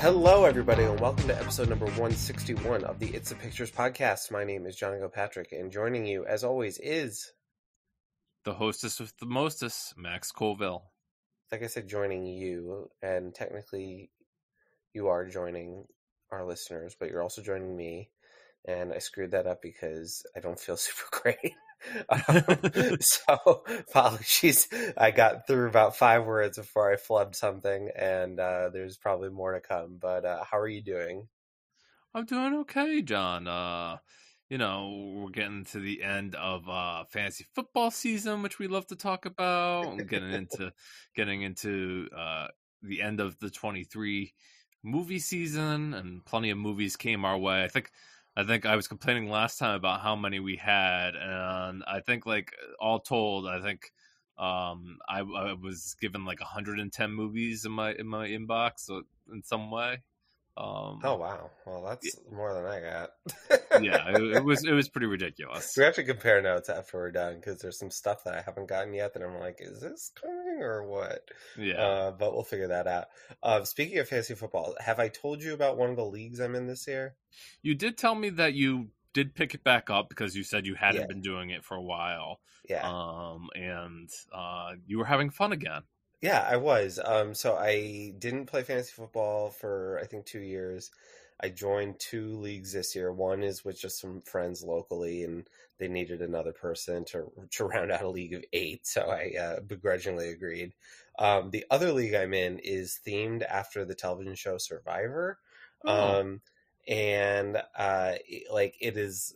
Hello, everybody, and welcome to episode number 161 of the It's the Pictures podcast. My name is John Patrick, and joining you, as always, is... the hostess with the mostest, Max Colville. Like I said, joining you, and technically you are joining our listeners, but you're also joining me, and I screwed that up because I don't feel super great. So apologies. I got through about 5 words before I flubbed something, and there's probably more to come. But how are you doing? I'm doing okay, John. We're getting to the end of fantasy football season, which we love to talk about, and getting into the end of the 23 movie season, and plenty of movies came our way. I think I was complaining last time about how many we had, and I think, like, all told, I think I was given like 110 movies in my inbox, so in some way. Oh wow! Well, that's more than I got. Yeah, it was pretty ridiculous. We have to compare notes after we're done because there's some stuff that I haven't gotten yet that I'm like, is this coming or what? Yeah, but we'll figure that out. Speaking of fantasy football, have I told you about one of the leagues I'm in this year? you did tell me that you did pick it back up because you said you hadn't been doing it for a while. Yeah. And you were having fun again. Yeah, I was. So I didn't play fantasy football for, I think, 2 years. I joined 2 leagues this year. One is with just some friends locally, and they needed another person to round out a league of 8, so I begrudgingly agreed. The other league I'm in is themed after the television show Survivor. Oh. And it is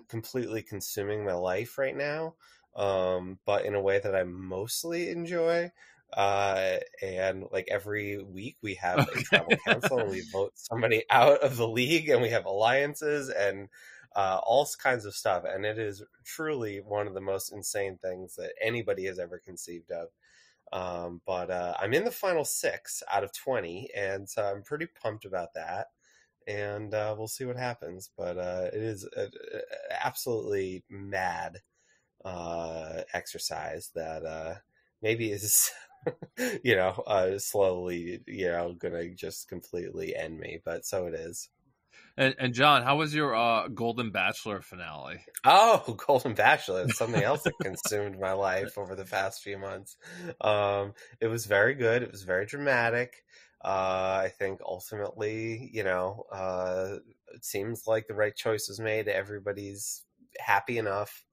completely consuming my life right now, but in a way that I mostly enjoy. And like every week we have a travel council and we vote somebody out of the league, and we have alliances and all kinds of stuff. And it is truly one of the most insane things that anybody has ever conceived of. But I'm in the final 6 out of 20, and so I'm pretty pumped about that. And we'll see what happens. But it is an absolutely mad exercise that maybe is... slowly, gonna just completely end me, but so it is. And John, how was your Golden Bachelor finale? Oh, Golden Bachelor. It's something else that consumed my life over the past few months. It was very good. It was very dramatic. I think ultimately, it seems like the right choice was made. Everybody's happy enough.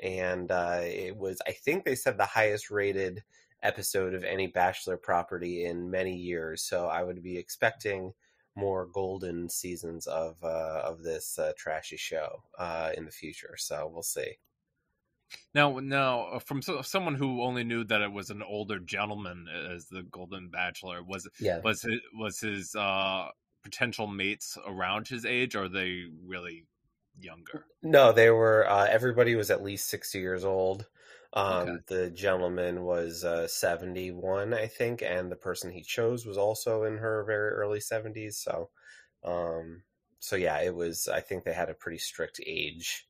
And it was, I think they said, the highest rated episode of any Bachelor property in many years. So I would be expecting more golden seasons of this trashy show in the future. So we'll see. Now, from someone who only knew that it was an older gentleman as the Golden Bachelor, was his potential mates around his age, or are they really younger? No, they were. Everybody was at least 60 years old. Okay. The gentleman was 71, I think, and the person he chose was also in her very early 70s. So yeah, it was. I think they had a pretty strict age,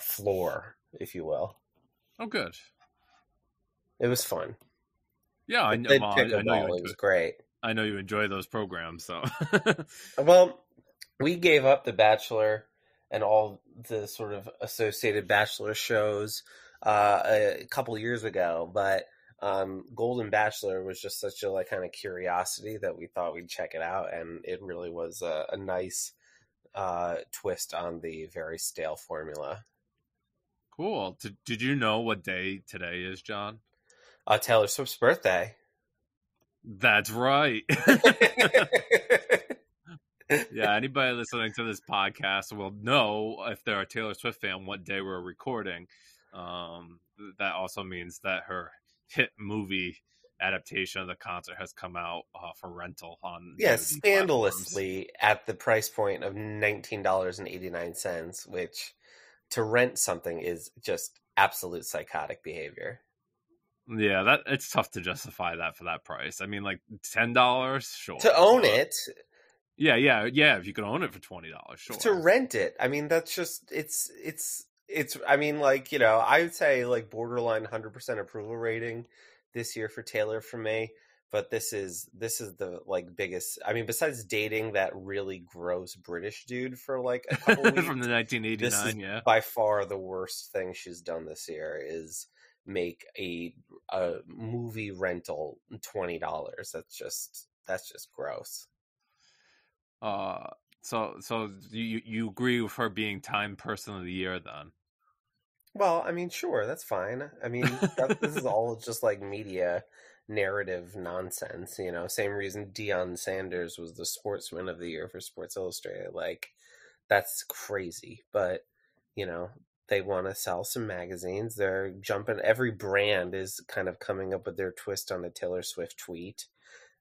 floor, if you will. Oh, good. It was fun. Yeah, I know. It was great. I know you enjoy those programs, so. Well, we gave up The Bachelor and all the sort of associated Bachelor shows a couple of years ago, but Golden Bachelor was just such a kind of curiosity that we thought we'd check it out, and it really was a nice twist on the very stale formula. Cool. Did you know what day today is, John? Taylor Swift's birthday. That's right. Yeah, anybody listening to this podcast will know, if they're a Taylor Swift fan, what day we're recording. That also means that her hit movie adaptation of the concert has come out for rental on scandalously at the price point of $19.89, which to rent something is just absolute psychotic behavior. Yeah, that it's tough to justify that for that price. I mean, like $10, sure. To own it. Yeah. If you could own it for $20, sure. To rent it, I mean, that's just it's. I mean, I would say borderline 100% approval rating this year for Taylor for me. but this is the like biggest. I mean, besides dating that really gross British dude for like a couple From the weeks, this is 1989, yeah. by far the worst thing she's done this year. Is make a movie rental $20. That's just gross. Uh, so you agree with her being Time Person of the Year then? Well, I mean, sure, that's fine. I mean, this is all just like media narrative nonsense, you know. Same reason Deion Sanders was the Sportsman of the Year for Sports Illustrated. Like, that's crazy. But, you know, they want to sell some magazines. They're jumping. Every brand is kind of coming up with their twist on a Taylor Swift tweet.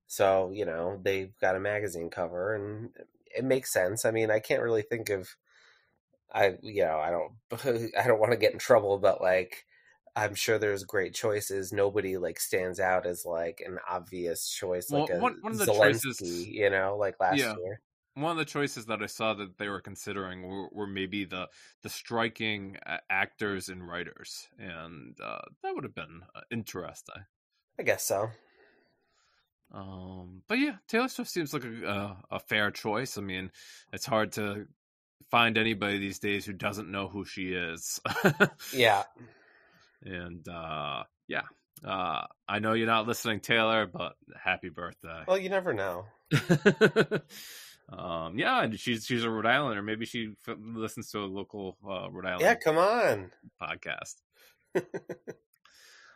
So, you know, they've got a magazine cover, and it makes sense. I mean, I can't really think of I don't I don't want to get in trouble, but like I'm sure there's great choices. Nobody like stands out as like an obvious choice, like Well, a one of the choices, Zelensky, you know, like last yeah, year. one of the choices that I saw that they were considering were maybe the striking actors and writers, and that would have been interesting. I guess so. But yeah, Taylor Swift seems like a fair choice. I mean, it's hard to find anybody these days who doesn't know who she is. Yeah. And yeah, I know you're not listening, Taylor, but happy birthday. Well, you never know. Yeah, and she's a Rhode Islander. Maybe she listens to a local Rhode Yeah, Island come on. podcast.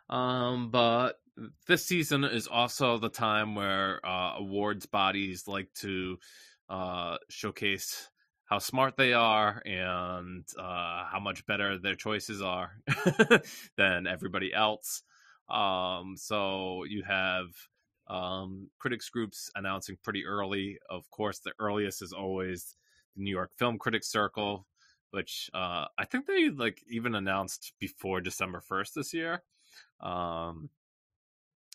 But this season is also the time where awards bodies like to showcase how smart they are and how much better their choices are than everybody else. So you have critics groups announcing pretty early. Of course, the earliest is always the New York Film Critics Circle, which I think they like even announced before December 1st this year.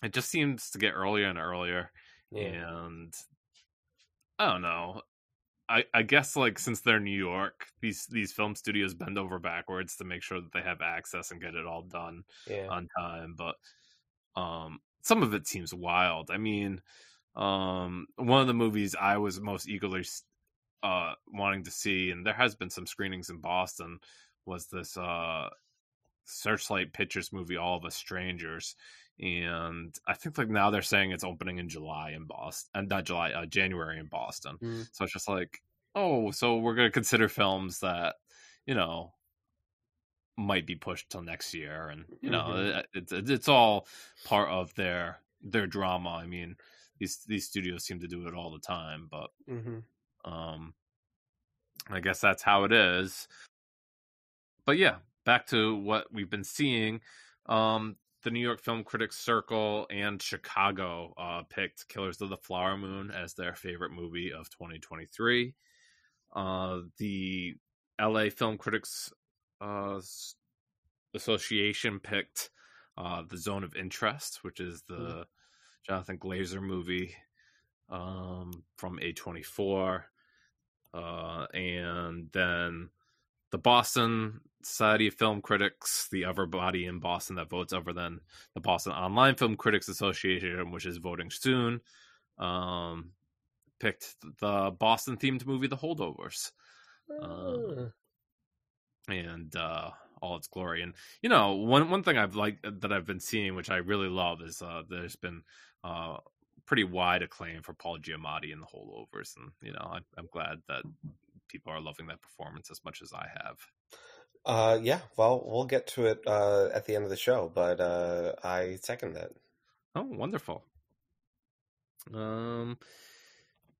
It just seems to get earlier and earlier, Yeah. and I don't know. I guess like since they're New York, these film studios bend over backwards to make sure that they have access and get it all done Yeah. on time. But some of it seems wild. I mean, one of the movies I was most eagerly wanting to see, and there has been some screenings in Boston, was this Searchlight Pictures movie, All of Us Strangers. And I think like now they're saying it's opening in July in Boston, and not July, January in Boston. Mm. So it's just like, oh, so we're going to consider films that, you know, might be pushed till next year. And, you know, it's all part of their drama. I mean, these studios seem to do it all the time, but I guess that's how it is. But yeah, back to what we've been seeing. The New York Film Critics Circle and Chicago picked Killers of the Flower Moon as their favorite movie of 2023. The LA Film Critics Association picked The Zone of Interest, which is the Jonathan Glazer movie from A24. And then the Boston Society of Film Critics, the other body in Boston that votes other than the Boston Online Film Critics Association, which is voting soon, picked the Boston-themed movie The Holdovers. And all its glory. And, you know, one thing I've liked that I've been seeing, which I really love, is there's been pretty wide acclaim for Paul Giamatti in The Holdovers. And, you know, I'm glad that people are loving that performance as much as I have. Yeah, well, we'll get to it at the end of the show, but I second that. Oh, wonderful. Are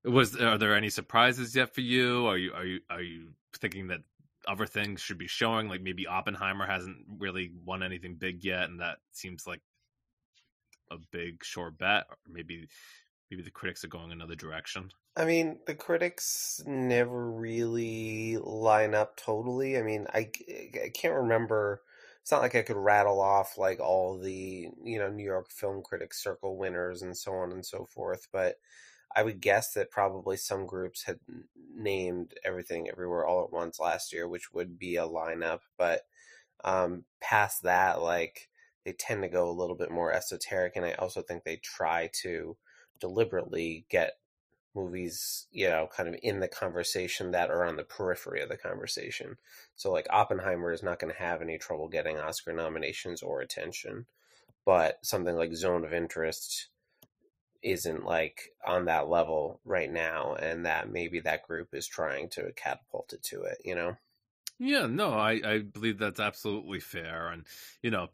there any surprises yet for you? Are you thinking that other things should be showing? Like maybe Oppenheimer hasn't really won anything big yet, and that seems like a big sure bet. Or maybe the critics are going another direction. I mean, the critics never really line up totally. I mean, I can't remember. It's not like I could rattle off like all the, you know, New York Film Critics Circle winners and so on and so forth, but I would guess that probably some groups had named Everything Everywhere All at Once last year, which would be a lineup. But past that, like, they tend to go a little bit more esoteric, and I also think they try to deliberately get movies, kind of in the conversation that are on the periphery of the conversation. So like Oppenheimer is not going to have any trouble getting Oscar nominations or attention, but something like Zone of Interest isn't like on that level right now, and that maybe that group is trying to catapult it to it. Yeah, no, I believe that's absolutely fair. And,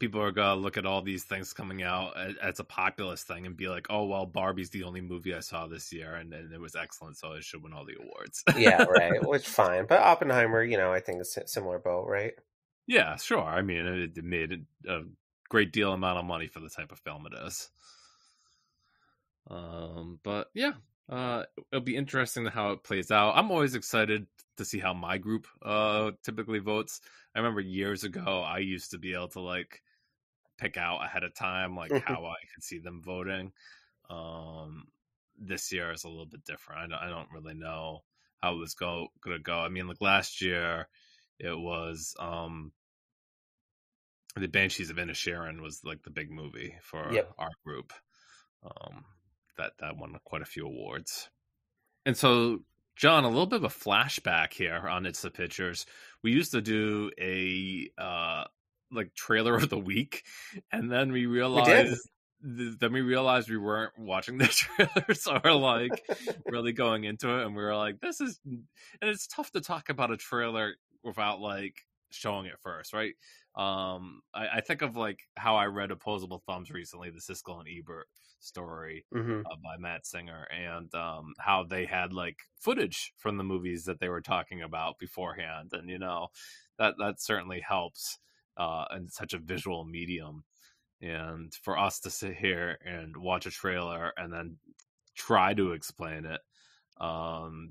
people are going to look at all these things coming out as a populist thing and be like, oh, well, Barbie's the only movie I saw this year and it was excellent, so it should win all the awards. Yeah, right, which fine. But Oppenheimer, I think it's a similar boat, right? Yeah, sure. I mean, it made a great deal amount of money for the type of film it is. But yeah, it'll be interesting to how it plays out. I'm always excited to see how my group typically votes. I remember years ago I used to be able to like pick out ahead of time like how I could see them voting. This year is a little bit different. I don't really know how it was gonna go. I mean, like last year it was the Banshees of Inisherin was like the big movie for Yep. our group. That won quite a few awards. And so, John, a little bit of a flashback here on It's the Pictures. We used to do a like trailer of the week, and then we We did. realized we weren't watching the trailers or like really going into it, and we were like, "This is," and it's tough to talk about a trailer without like showing it first, right? I think of like how I read Opposable Thumbs recently, the Siskel and Ebert story Mm-hmm. by Matt Singer, and how they had like footage from the movies that they were talking about beforehand, and that certainly helps in such a visual medium. And for us to sit here and watch a trailer and then try to explain it,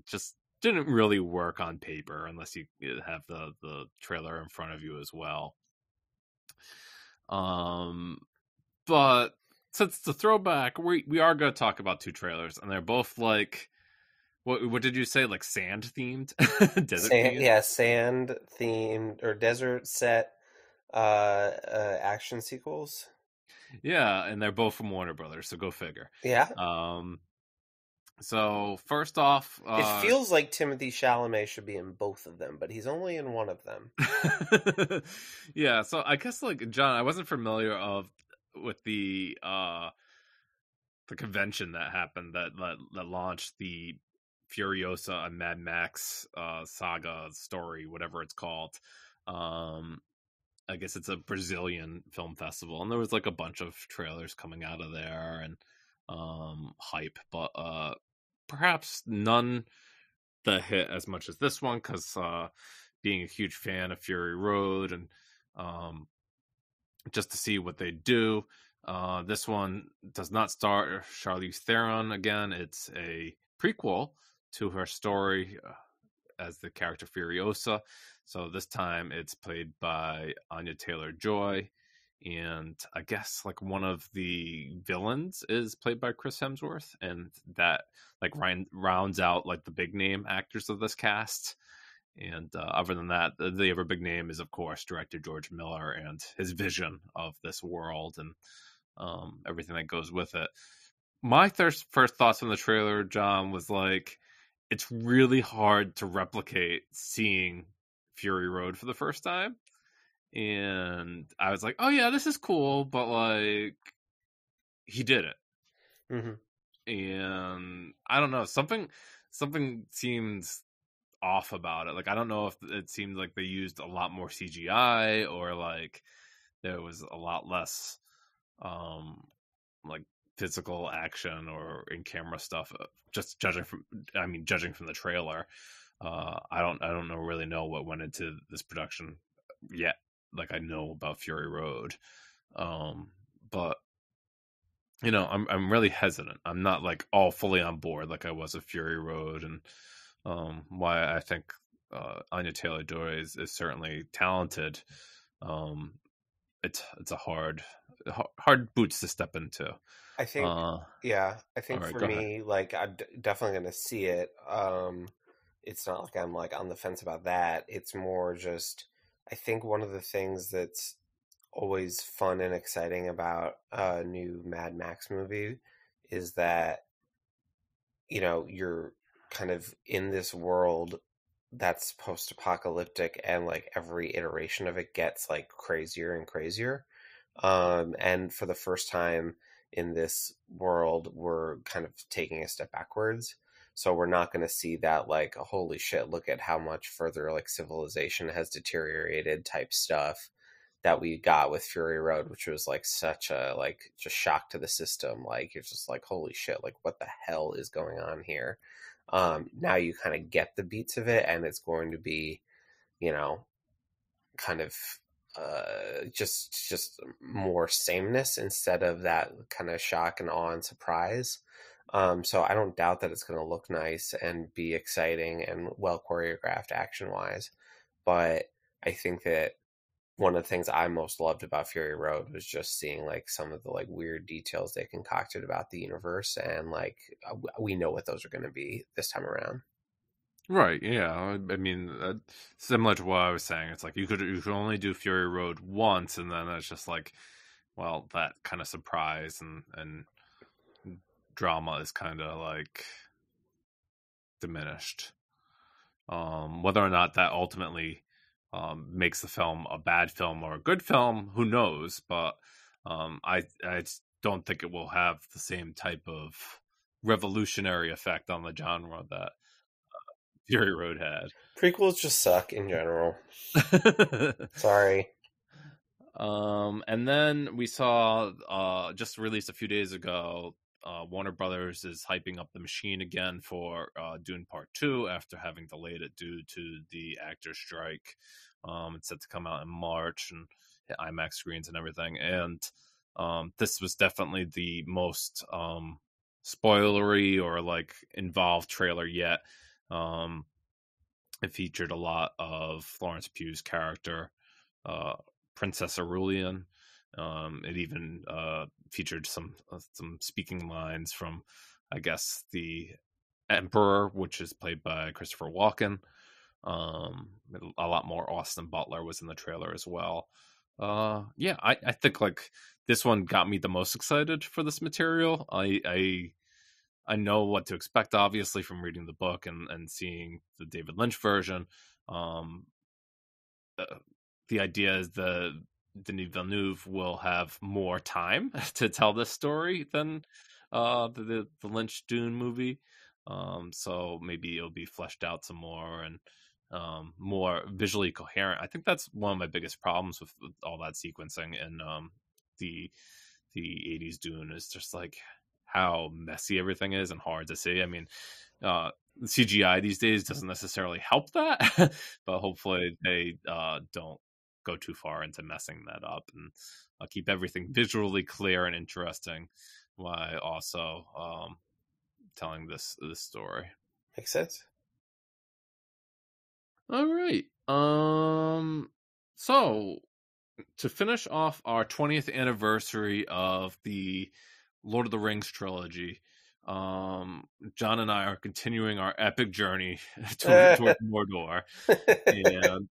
just didn't really work on paper unless you have the trailer in front of you as well. But since it's a throwback, we are going to talk about two trailers, and they're both like, what did you say? Like sand themed, desert themed. Yeah, sand themed or desert set action sequels. Yeah, and they're both from Warner Brothers, so go figure. Yeah. So first off, It feels like Timothy Chalamet should be in both of them, but he's only in one of them. yeah. So I guess like John, I wasn't familiar with the convention that happened that launched the Furiosa and Mad Max saga story, whatever it's called. I guess it's a Brazilian film festival, and there was like a bunch of trailers coming out of there and hype, but perhaps none that hit as much as this one because being a huge fan of Fury Road and just to see what they do. This one does not star Charlize Theron again. It's a prequel to her story as the character Furiosa. So this time it's played by Anya Taylor-Joy. And I guess like one of the villains is played by Chris Hemsworth. And that like rounds out like the big name actors of this cast. And other than that, the other big name is, of course, director George Miller and his vision of this world and everything that goes with it. My first thoughts on the trailer, John, was like, it's really hard to replicate seeing Fury Road for the first time. And I was like, oh, yeah, this is cool. But like, he did it. Mm-hmm. And I don't know, something seems off about it. Like, I don't know if it seemed like they used a lot more CGI or like there was a lot less like physical action or in camera stuff. Just judging from the trailer, I don't really know what went into this production yet. Like I know about Fury Road, but I'm really hesitant. I'm not like all fully on board like I was with Fury Road, and why I think Anya Taylor-Joy is certainly talented. It's a hard boots to step into. I think, yeah, I think All right, for go ahead. me, like, I'm definitely going to see it. It's not like I'm like on the fence about that. It's more just, I think one of the things that's always fun and exciting about a new Mad Max movie is that, you're kind of in this world that's post-apocalyptic, and like every iteration of it gets like crazier and crazier. And for the first time in this world, we're kind of taking a step backwards. So we're not going to see that like, holy shit, look at how much further like civilization has deteriorated type stuff that we got with Fury Road, which was like such a like just shock to the system. Like you're just like, holy shit, like what the hell is going on here? Now you kind of get the beats of it, and it's going to be, you know, kind of just more sameness instead of that kind of shock and awe and surprise. So I don't doubt that it's going to look nice and be exciting and well choreographed action wise. But I think that one of the things I most loved about Fury Road was just seeing like some of the like weird details they concocted about the universe, and like we know what those are going to be this time around. Right, yeah. I mean, similar to what I was saying, it's like you could only do Fury Road once, and then it's just like, well, that kind of surprise and drama is kind of like diminished. Whether or not that ultimately makes the film a bad film or a good film, who knows? But I just don't think it will have the same type of revolutionary effect on the genre that Fury Road had. Prequels just suck in general. Sorry. And then we saw just released a few days ago, Warner Brothers is hyping up the machine again for Dune Part 2 after having delayed it due to the actor strike. It's set to come out in March and hit IMAX screens and everything. And this was definitely the most spoilery or like involved trailer yet. It featured a lot of Florence Pugh's character, Princess Aurelian. It even featured some speaking lines from, I guess, the Emperor, which is played by Christopher Walken. A lot more Austin Butler was in the trailer as well. Yeah, I think like this one got me the most excited for this material. I know what to expect, obviously, from reading the book and seeing the David Lynch version. Um, the idea is Denis Villeneuve will have more time to tell this story than the Lynch Dune movie. So maybe it'll be fleshed out some more and more visually coherent. I think that's one of my biggest problems with all that sequencing in the 80s Dune is just like how messy everything is and hard to see. I mean, CGI these days doesn't necessarily help that, but hopefully they don't go too far into messing that up and keep everything visually clear and interesting while also telling this story. Makes sense. All right. So to finish off our 20th anniversary of the Lord of the Rings trilogy, John and I are continuing our epic journey toward Mordor, and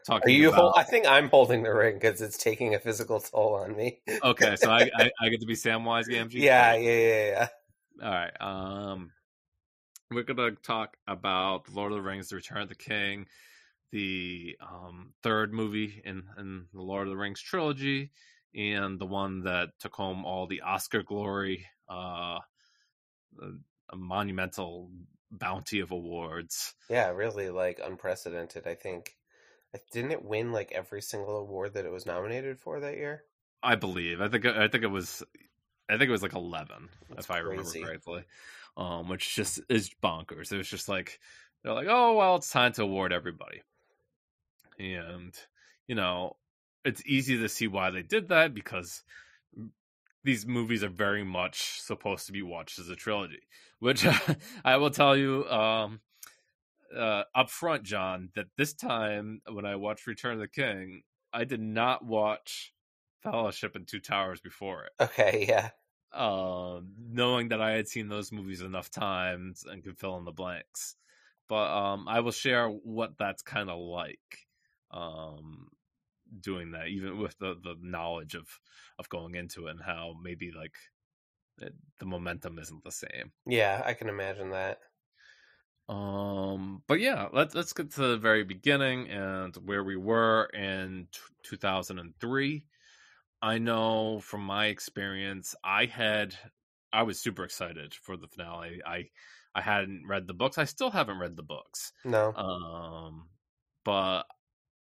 talking about. I think I'm holding the ring because it's taking a physical toll on me. Okay, so I get to be Samwise Gamgee. Yeah. All right. We're gonna talk about Lord of the Rings: The Return of the King, the third movie in the Lord of the Rings trilogy, and the one that took home all the Oscar glory, a monumental bounty of awards. Yeah, really like unprecedented. I think didn't it win like every single award that it was nominated for that year? I believe. I think it was like 11, if I remember correctly. Which just is bonkers. It was just like they're like, oh well, it's time to award everybody, and it's easy to see why they did that because these movies are very much supposed to be watched as a trilogy. Which I will tell you up front, John, that this time when I watched Return of the King, I did not watch Fellowship and Two Towers before it. Okay, yeah. Knowing that I had seen those movies enough times and could fill in the blanks. But I will share what that's kind of like. doing that, even with the knowledge of going into it and how maybe like the momentum isn't the same. Yeah, I can imagine that. But yeah, let's get to the very beginning and where we were in 2003. I know from my experience, I was super excited for the finale. I hadn't read the books. I still haven't read the books. No. Um, but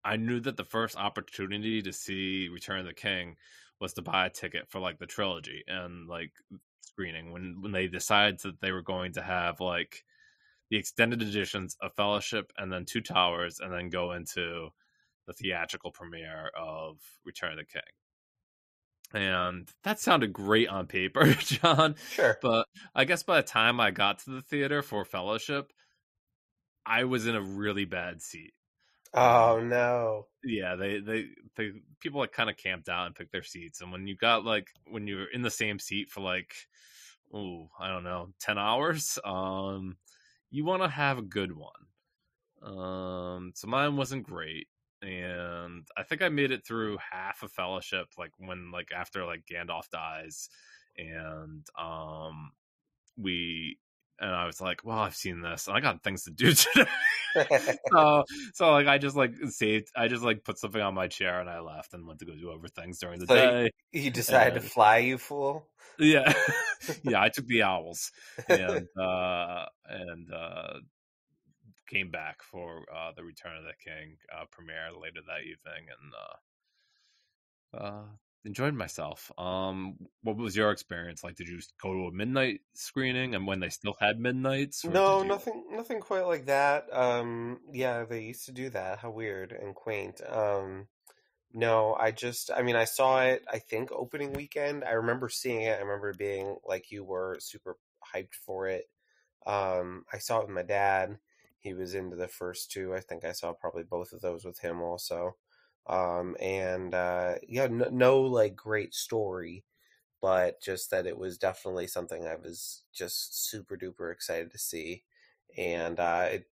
I knew that the first opportunity to see Return of the King was to buy a ticket for like the trilogy and like screening when they decided that they were going to have like the extended editions of Fellowship and then Two Towers and then go into the theatrical premiere of Return of the King. And that sounded great on paper, John. Sure. But I guess by the time I got to the theater for Fellowship, I was in a really bad seat. Oh no. Yeah, they people like kind of camped out and picked their seats, and when you got like when you're in the same seat for like, oh, I don't know, 10 hours, you want to have a good one. So mine wasn't great, and I think I made it through half of Fellowship, like when like after like Gandalf dies, and we and I was like, well, I've seen this, and I got things to do today. So like I just like put something on my chair and I left and went to go do other things during the So day. you decided to And fly, you fool? yeah, yeah, I took the owls and came back for the Return of the King premiere later that evening and enjoyed myself. What was your experience like? Did you go to a midnight screening and when they still had midnights, or did No, you? nothing quite like that. Yeah, they used to do that. How weird and quaint. No, I mean, I saw it, I think, opening weekend. I remember seeing it. I remember being like you were super hyped for it. I saw it with my dad. He was into the first two. I think I saw probably both of those with him also. And yeah, no like great story, but just that it was definitely something I was just super duper excited to see. And it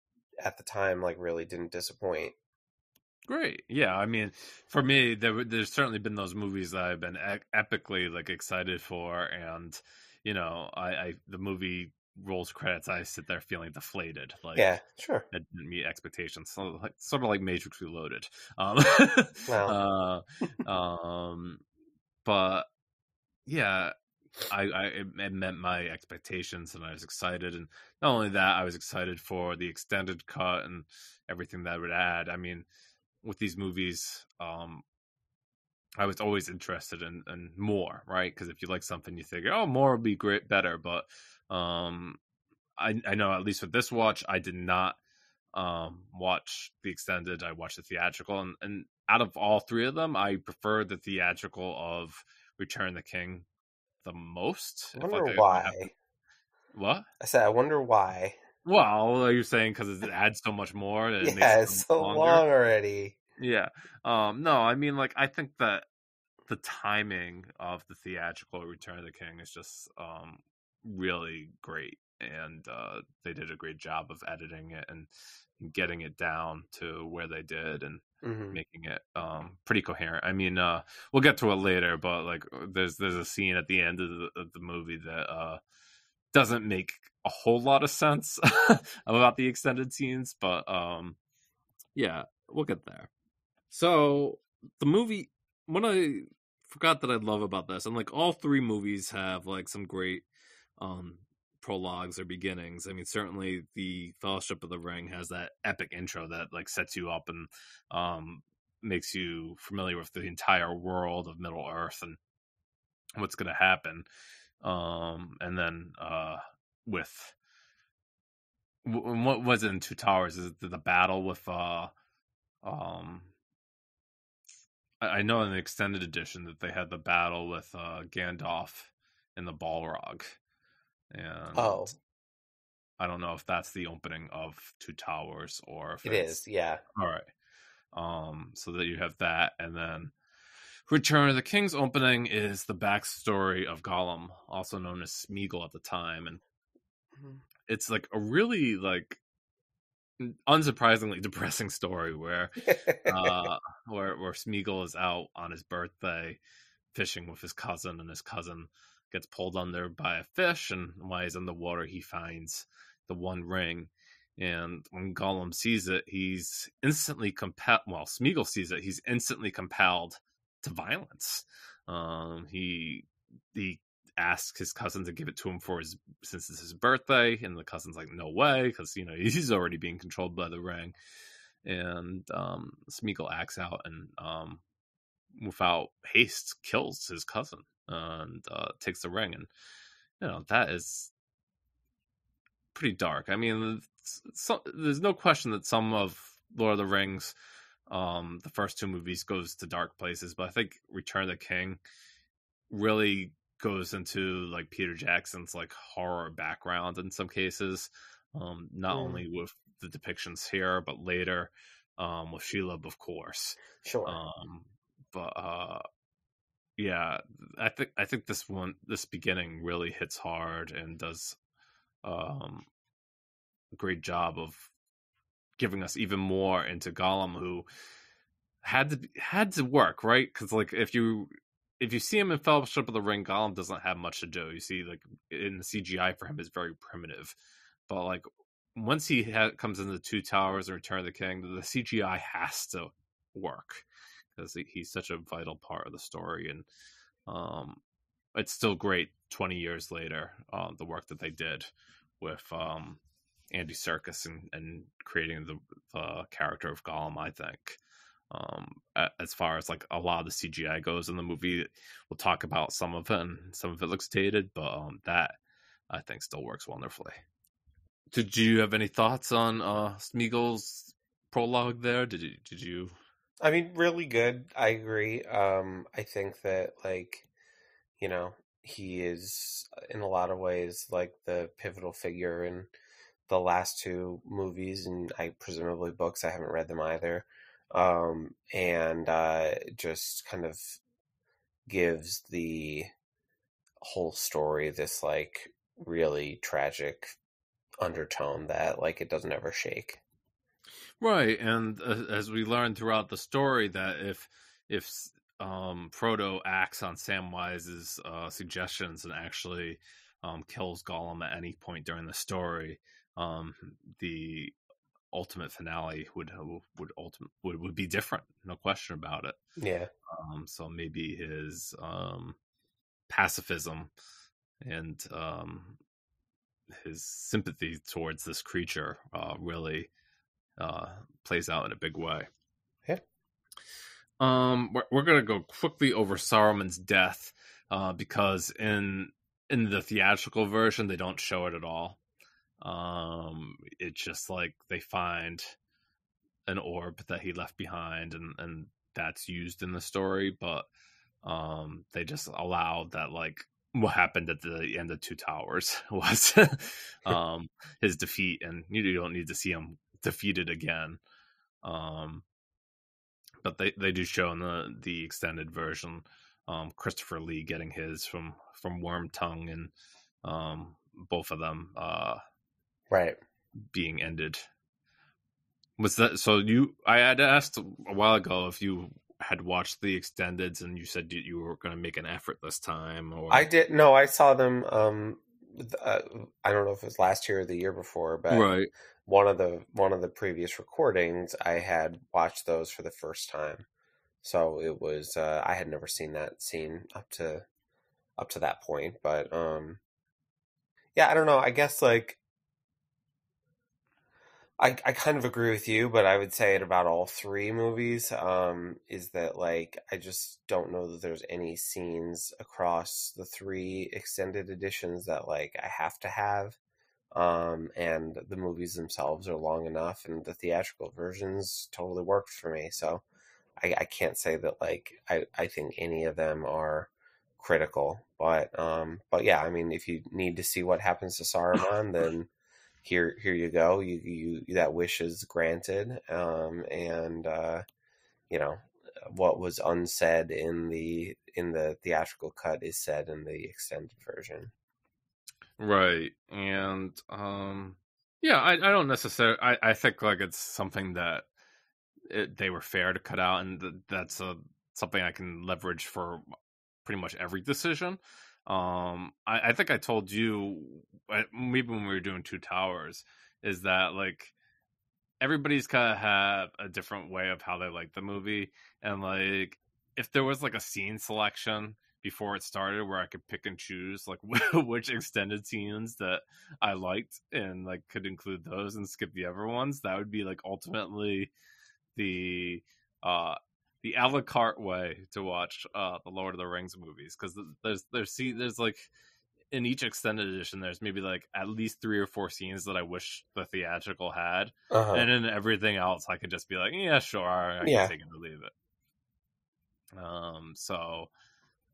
at the time like really didn't disappoint. Great. Yeah, I mean, for me, there's certainly been those movies that I've been epically like excited for, and you know, I the movie rolls credits, I sit there feeling deflated, like Yeah, sure. it didn't meet expectations. So, like, sort of like Matrix Reloaded. Well, Uh, um, but yeah, it met my expectations, and I was excited. And not only that, I was excited for the extended cut and everything that would add. I mean, with these movies, I was always interested in more, right? Because if you like something, you figure, oh, more would be great, better. But I know at least with this watch, I did not watch the extended. I watched the theatrical, and out of all three of them, I prefer the theatrical of Return the King the most. I If wonder like if I have to, why. what? I said, I wonder why. Well, are you saying because it adds so much more that it makes Yeah, it so it's much so longer? long already. Yeah. No, I mean, like, I think that the timing of the theatrical Return of the King is just really great, and they did a great job of editing it and getting it down to where they did and Hmm. making it pretty coherent. I mean, we'll get to it later, but like, there's a scene at the end of the movie that doesn't make a whole lot of sense about the extended scenes, but yeah, we'll get there. So the movie, what I forgot that I love about this, and like all three movies have like some great um prologues or beginnings. I mean, certainly the Fellowship of the Ring has that epic intro that like sets you up and makes you familiar with the entire world of Middle Earth and what's going to happen. And then with what was it in Two Towers? Is it the battle with um I know in the extended edition that they had the battle with Gandalf in the Balrog, and Oh, I don't know if that's the opening of Two Towers or if it it's is. Yeah, all right. So that you have that, and then Return of the King's opening is the backstory of Gollum, also known as Smeagol at the time, and Mhm. it's like a really like unsurprisingly depressing story where Smeagol is out on his birthday fishing with his cousin, and his cousin gets pulled under by a fish, and while he's in the water, he finds the One Ring. And when Gollum sees it, he's instantly compelled. Well, Smeagol sees it; he's instantly compelled to violence. He asks his cousin to give it to him since it's his birthday, and the cousin's like, "No way," because he's already being controlled by the ring. And Smeagol acts out and without haste kills his cousin and takes the ring, and that is pretty dark. I mean, there's no question that some of Lord of the Rings, the first two movies, goes to dark places, but I think Return of the King really goes into like Peter Jackson's like horror background in some cases, not only with the depictions here but later with Shelob, of course. Sure. But yeah, I think this beginning really hits hard and does a great job of giving us even more into Gollum, who had to work, right? Because like if you see him in Fellowship of the Ring, Gollum doesn't have much to do. You see, like in the CGI for him is very primitive, but like once he comes into the Two Towers and Return of the King, the CGI has to work because he's such a vital part of the story, and it's still great 20 years later, the work that they did with Andy Serkis and creating the character of Gollum. I think as far as like a lot of the CGI goes in the movie, we'll talk about some of it, and some of it looks dated, but that I think still works wonderfully. Did you have any thoughts on Smeagol's prologue there? Did you? I mean, really good. I agree. I think that he is in a lot of ways like the pivotal figure in the last two movies, and presumably books. I haven't read them either. And just kind of gives the whole story this like really tragic undertone that like it doesn't ever shake. Right, and as we learned throughout the story, that if Frodo acts on Samwise's suggestions and actually kills Gollum at any point during the story, the ultimate finale would be different, no question about it. Yeah. So maybe his pacifism and his sympathy towards this creature really plays out in a big way. Yeah. We're gonna go quickly over Saruman's death because in the theatrical version they don't show it at all. It's just like they find an orb that he left behind, and that's used in the story, but they just allowed that like what happened at the end of Two Towers was his defeat, and you don't need to see him defeated again. But they do show in the extended version Christopher Lee getting his from Wormtongue, and both of them right being ended. Was that so? I had asked a while ago if you had watched the extendeds, and you said you were going to make an effort this time. Or I did. No, I saw them. I don't know if it was last year or the year before, but right. one of the previous recordings, I had watched those for the first time. So it was I had never seen that scene up to that point, but yeah, I don't know. I guess like I kind of agree with you, but I would say it about all three movies, is that like I just don't know that there's any scenes across the three extended editions that like I have to have. And the movies themselves are long enough, and the theatrical versions totally worked for me. So I can't say that like I think any of them are critical, but yeah, I mean, if you need to see what happens to Saruman, then here you go. You that wish is granted. And what was unsaid in the theatrical cut is said in the extended version. Right. And Yeah, I don't necessarily. I think like it's something that they were fair to cut out, and that's something I can leverage for pretty much every decision. I think I told you maybe when we were doing Two Towers is that like everybody's kind of have a different way of how they like the movie, and like if there was like a scene selection before it started where I could pick and choose like which extended scenes that I liked and like could include those and skip the other ones, that would be like ultimately the uh the a la carte way to watch the Lord of the Rings movies, because there's like in each extended edition there's maybe like at least 3 or 4 scenes that I wish the theatrical had, Uh-huh. and then everything else I could just be like, yeah, sure, I can Yeah. take it or leave it. So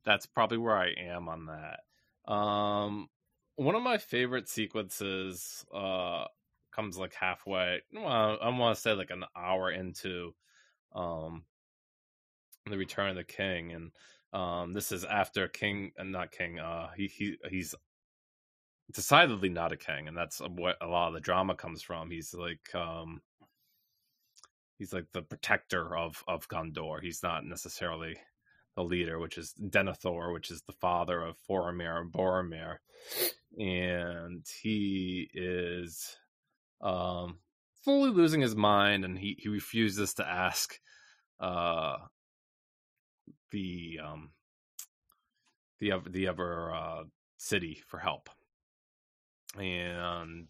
that's probably where I am on that. One of my favorite sequences comes like halfway, well, I want to say like an hour into um the Return of the King, and this is after King and not King. He's decidedly not a king, and that's what a lot of the drama comes from. He's like the protector of Gondor. He's not necessarily the leader, which is Denethor, which is the father of Boromir and Boromir, and he is fully losing his mind, and he refuses to ask uh, the the other city for help, and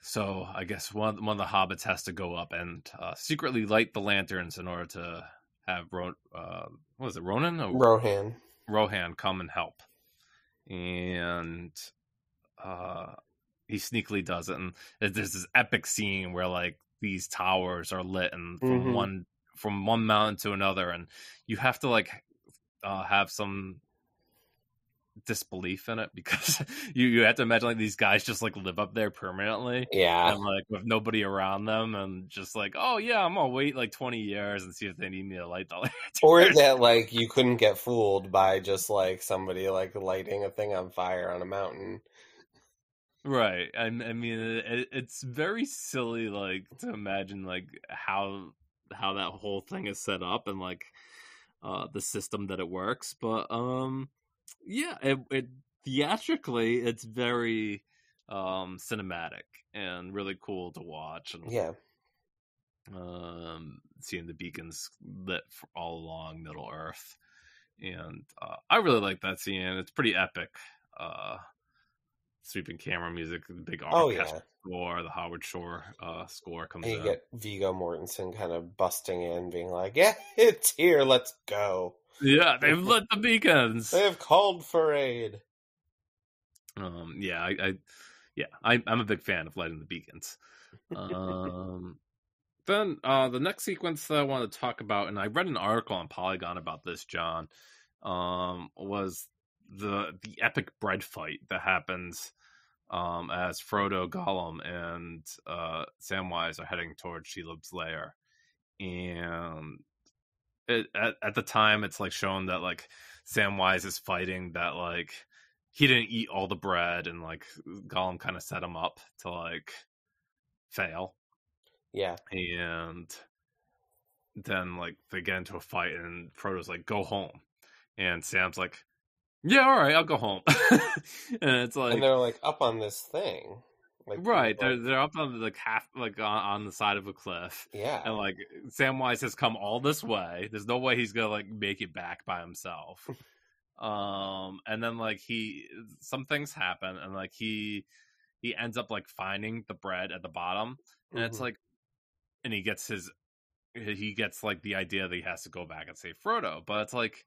so I guess one of the hobbits has to go up and secretly light the lanterns in order to have what was it, Ronan or Rohan. Rohan come and help, and uh, he sneakily does it, and there's this epic scene where like these towers are lit, and Mm-hmm. from one mountain to another, and you have to like have some disbelief in it, because you have to imagine like these guys just like live up there permanently Yeah. and like with nobody around them, and just like, oh yeah, I'm gonna wait like 20 years and see if they need me to light the Or lanterns. that like you couldn't get fooled by just like somebody like lighting a thing on fire on a mountain. Right. I mean, it's very silly, like to imagine like how that whole thing is set up, and like the system that it works. But yeah, it theatrically it's very cinematic and really cool to watch, and Yeah. seeing the beacons lit all along Middle Earth, and I really like that scene. It's pretty epic. Uh, Sweeping camera music, the big Oh orchestral yeah. score, the Howard Shore score And comes you in. get Viggo Mortensen kind of busting in, being like, "Yeah, it's here. Let's go. Yeah, they've lit the beacons. They have called for aid." Yeah, I'm a big fan of lighting the beacons. Um, then the next sequence that I want to talk about, and I read an article on Polygon about this, John, was the epic bread fight that happens as Frodo, Gollum, and Samwise are heading towards Shelob's lair, and at the time it's like shown that like Samwise is fighting that like he didn't eat all the bread, and like Gollum kind of set him up to like fail, Yeah. and then like they get into a fight, and Frodo's like, go home, and Sam's like, yeah, all right, I'll go home. And it's And like, they're like up on this thing, like right, like they're up on like half like on the side of a cliff, yeah. and like Samwise has come all this way. There's no way he's gonna like make it back by himself. And then like some things happen, and like he ends up like finding the bread at the bottom, and it's Mm-hmm. like, and he gets like the idea that he has to go back and save Frodo, but it's like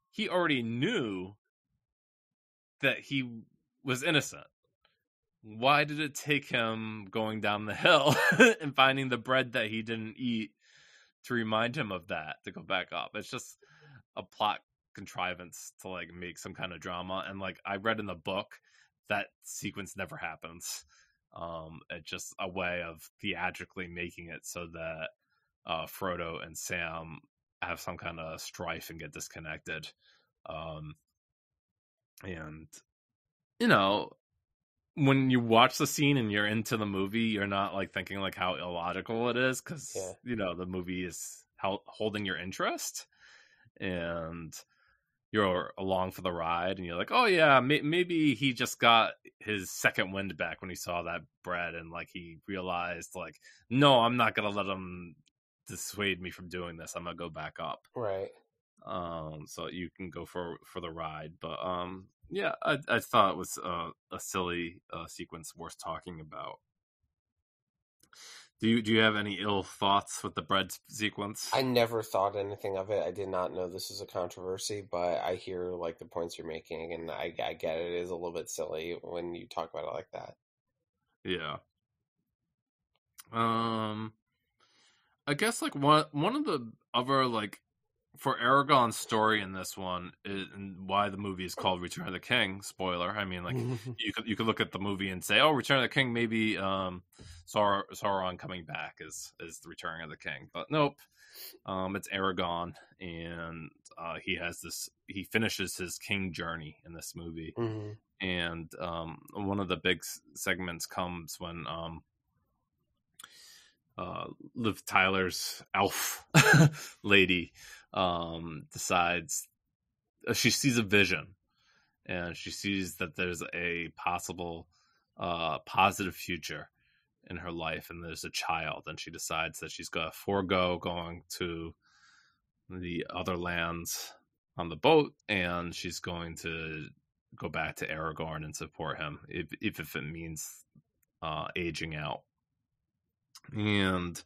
he already knew that he was innocent. Why did it take him going down the hill and finding the bread that he didn't eat to remind him of that to go back up? It's just a plot contrivance to like make some kind of drama, and like I read in the book that sequence never happens. It's just a way of theatrically making it so that Frodo and Sam have some kind of strife and get disconnected. And you know, when you watch the scene and you're into the movie, you're not like thinking like how illogical it is, Yeah. because the movie is holding your interest, and you're along for the ride, and you're like, oh yeah, maybe he just got his second wind back when he saw that bread, and like he realized like, no, I'm not gonna let him dissuade me from doing this. I'm gonna go back up. Right. So you can go for the ride, but yeah, I thought it was a silly sequence worth talking about. Do you have any ill thoughts with the bread sequence? I never thought anything of it. I did not know this was a controversy, but I hear like the points you're making, and I get it. It is a little bit silly when you talk about it like that. Yeah. I guess like one of the other like for Aragorn's story in this one is, and why the movie is called Return of the King. Spoiler. I mean, like you could look at the movie and say, oh, Return of the King, maybe Sauron coming back is the Return of the King, but nope. It's Aragorn, and he finishes his king journey in this movie, Mm-hmm. and one of the big segments comes when Liv Tyler's elf lady decides she sees a vision, and she sees that there's a possible positive future in her life, and there's a child, and she decides that she's going to forego going to the other lands on the boat, and she's going to go back to Aragorn and support him, if it means aging out. And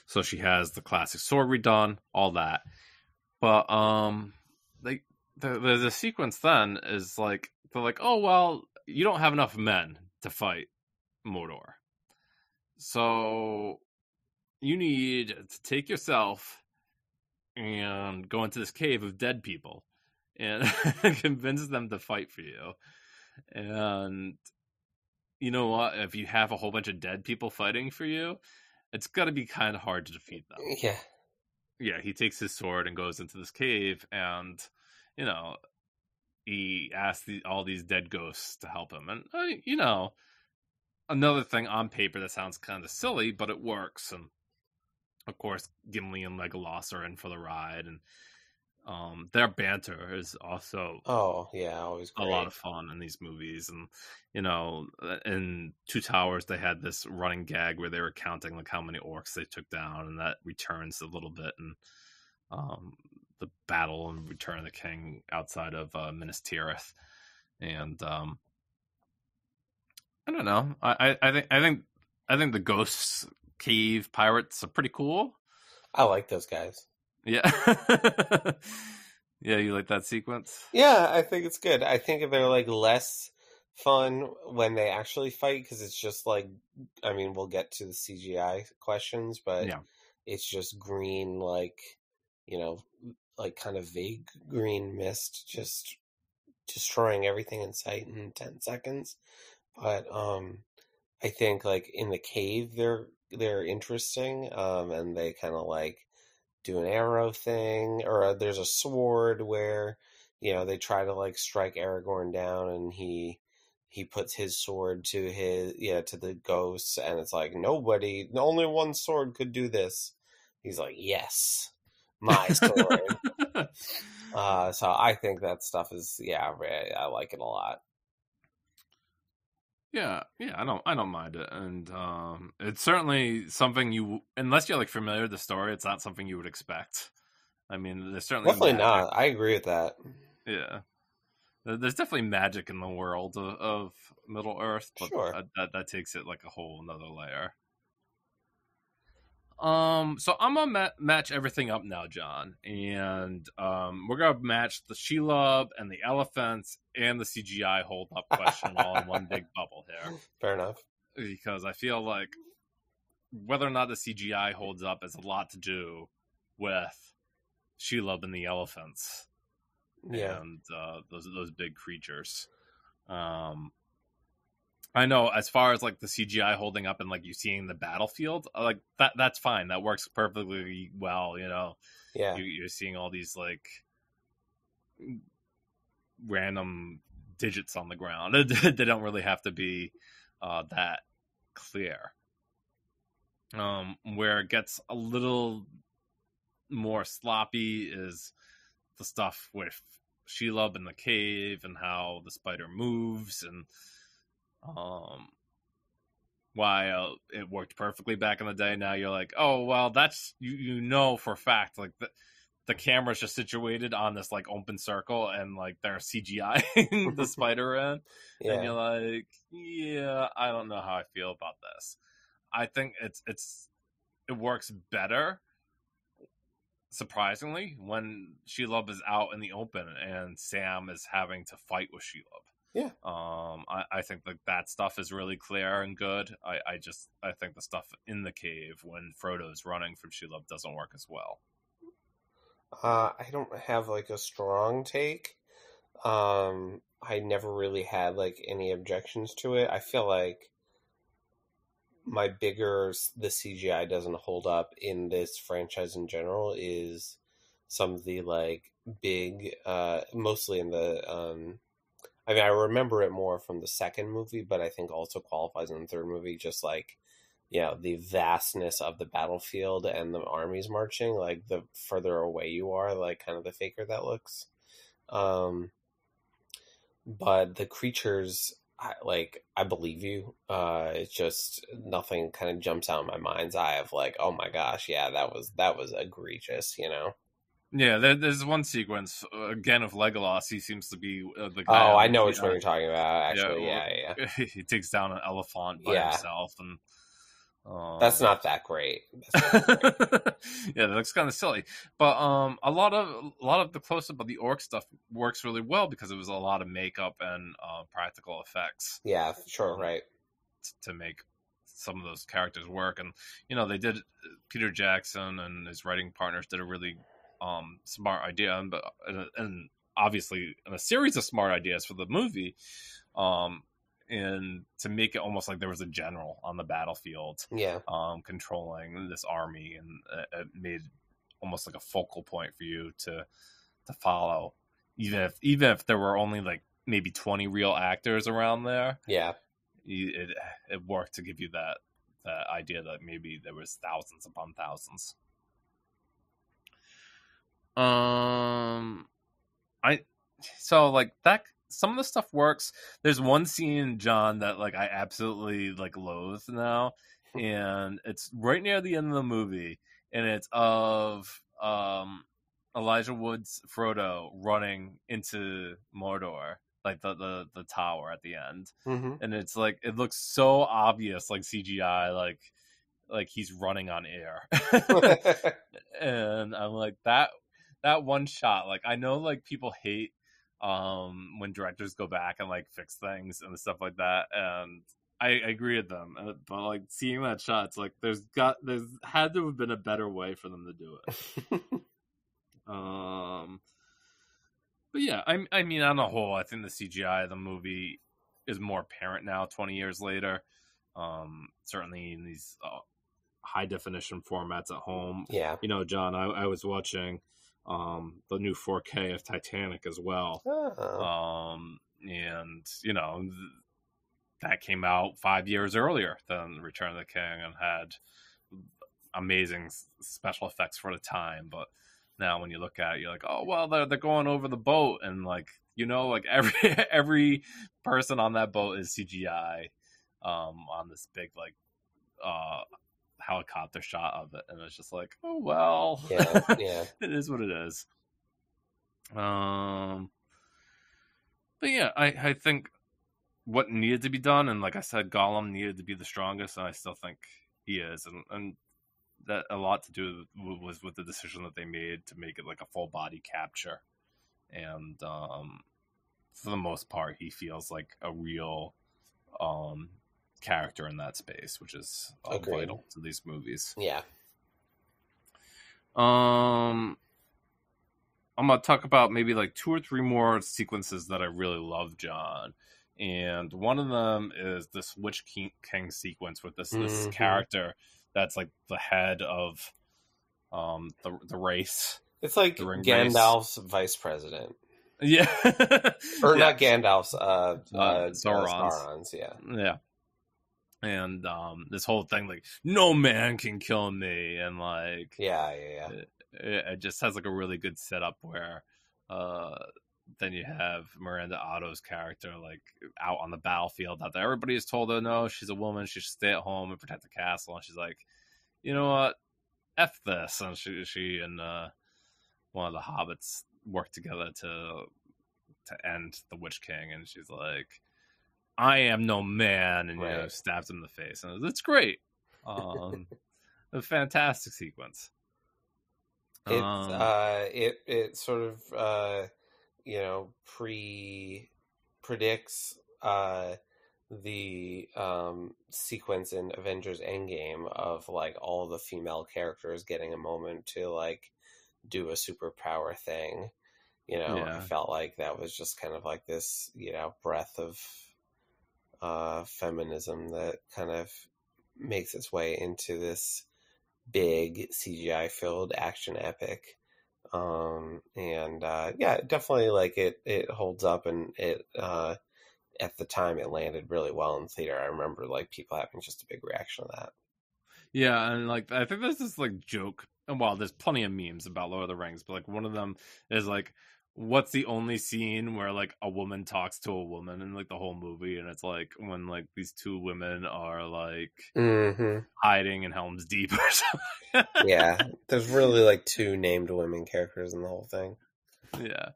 so she has the classic sword redone, all that. But the sequence then is like, they're like, oh well, you don't have enough men to fight Mordor, so you need to take yourself and go into this cave of dead people and convince them to fight for you. And you know what? If you have a whole bunch of dead people fighting for you, it's got to be kind of hard to defeat them. Yeah. Yeah, he takes his sword and goes into this cave, and he asks all these dead ghosts to help him. And another thing on paper that sounds kind of silly, but it works. And of course, Gimli and Legolas are in for the ride, and their banter is also always a great. lot of fun in these movies. And in Two Towers, they had this running gag where they were counting like how many orcs they took down, and that returns a little bit in the battle and Return of the King outside of Minas Tirith. And I don't know. I think the Ghosts Cave pirates are pretty cool. I like those guys. Yeah. Yeah, you like that sequence? Yeah, I think it's good. I think they're like less fun when they actually fight, because it's just like, I mean, we'll get to the CGI questions, but Yeah. it's just green, like, like kind of vague green mist, just destroying everything in sight in 10 seconds. But I think like in the cave they're interesting, and they kind of like do an arrow thing, or there's a sword where they try to like strike Aragorn down, and he puts his sword to the ghosts, and it's like, only one sword could do this. He's like, yes, my sword. So I think that stuff is I like it a lot. Yeah, I don't mind it, and it's certainly something unless you're like familiar with the story, it's not something you would expect. I mean, there's certainly Definitely magic. not. I agree with that. Yeah, there's definitely magic in the world of Middle Earth, but Sure. that takes it like a whole another layer. So I'm gonna match everything up now, John, and we're gonna match the Shelob and the elephants and the CGI hold up question all in one big bubble here. Fair enough. Because I feel like whether or not the CGI holds up has a lot to do with Shelob and the elephants, and those big creatures. I know as far as like the CGI holding up and like you seeing the battlefield, like that's fine. That works perfectly well, Yeah. You're seeing all these like random digits on the ground. They don't really have to be that clear. Where it gets a little more sloppy is the stuff with Shelob in the cave and how the spider moves, and why it worked perfectly back in the day. Now you're like, oh well, that's you know for a fact like the camera's just situated on this like open circle, and like they're CGI the spider in, and you're like, yeah, I don't know how I feel about this. I think it works better, surprisingly, when Shelob is out in the open and Sam is having to fight with Shelob. Yeah. I think that stuff is really clear and good. I think the stuff in the cave when Frodo's running from Shelob doesn't work as well. I don't have like a strong take. I never really had like any objections to it. I feel like the CGI doesn't hold up in this franchise in general is some of the like big, mostly in the, I mean, I remember it more from the second movie, but I think also qualifies in the third movie, just like, the vastness of the battlefield and the armies marching, like the further away you are, like kind of the faker that looks. But the creatures, I believe you. It's just nothing kind of jumps out in my mind's eye of like, oh my gosh, yeah, that was egregious, Yeah, there's one sequence again of Legolas. He seems to be the guy. Oh, I know which one you're talking about. Actually, yeah. He takes down an elephant by himself, and that's not that great. Yeah, that looks kind of silly. But a lot of the close up of the orc stuff works really well because it was a lot of makeup and practical effects. Yeah, sure, right. To make some of those characters work, and they did. Peter Jackson and his writing partners did a really smart idea, and obviously a series of smart ideas for the movie. And to make it almost like there was a general on the battlefield, controlling this army, and it made almost like a focal point for you to follow, even if there were only like maybe 20 real actors around there. Yeah, it worked to give you that idea that maybe there was thousands upon thousands. So like that. Some of the stuff works. There's one scene, John, that like I absolutely like loathe now, and it's right near the end of the movie, and it's of Elijah Wood's Frodo running into Mordor, like the tower at the end, and it's like it looks so obvious, like CGI, like he's running on air, and I'm like that one shot. Like I know like people hate when directors go back and like fix things and stuff like that, and I agree with them, but like seeing that shot, it's like there's had to have been a better way for them to do it. But yeah, I mean on the whole, I think the CGI of the movie is more apparent now 20 years later, certainly in these high definition formats at home. John, I was watching the new 4K of Titanic as well. And that came out 5 years earlier than Return of the King and had amazing special effects for the time. But now when you look at it, you're like, oh well, they're going over the boat, and like like every person on that boat is CGI on this big like helicopter shot of it, and it's just like, oh well, yeah. It is what it is. But yeah, I think what needed to be done, and like I said, Gollum needed to be the strongest, and I still think he is, and that a lot to do was with the decision that they made to make it like a full body capture, and for the most part, he feels like a real character in that space, which is vital to these movies. Yeah. I'm gonna talk about maybe like 2 or 3 more sequences that I really love, John. And one of them is this Witch King sequence with this character that's like the head of the race. It's like Gandalf's vice president. Yeah. Or Yeah. not Gandalf's, Sauron's. Sauron's, yeah. Yeah. And this whole thing, like, no man can kill me, and like, Yeah. it just has like a really good setup where uh then you have Miranda Otto's character like out on the battlefield that everybody has told her no, she's a woman, she should stay at home and protect the castle, and she's like, you know what, F this. And she and one of the hobbits work together to end the Witch King, and she's like, I am no man, and Right. stabs him in the face, and it's great. A fantastic sequence. It sort of predicts the sequence in Avengers Endgame of like all the female characters getting a moment to like do a superpower thing. I felt like that was just kind of like this, breath of feminism that kind of makes its way into this big CGI filled action epic. Definitely like it holds up, and it at the time it landed really well in theater. I remember like people having just a big reaction to that. Yeah, and like I think there's this like joke, and while there's plenty of memes about Lord of the Rings, but like one of them is like, what's the only scene where like a woman talks to a woman in like the whole movie? And it's like when like these two women are like hiding in Helm's Deep or something. Yeah, there's really like two named women characters in the whole thing. Yeah.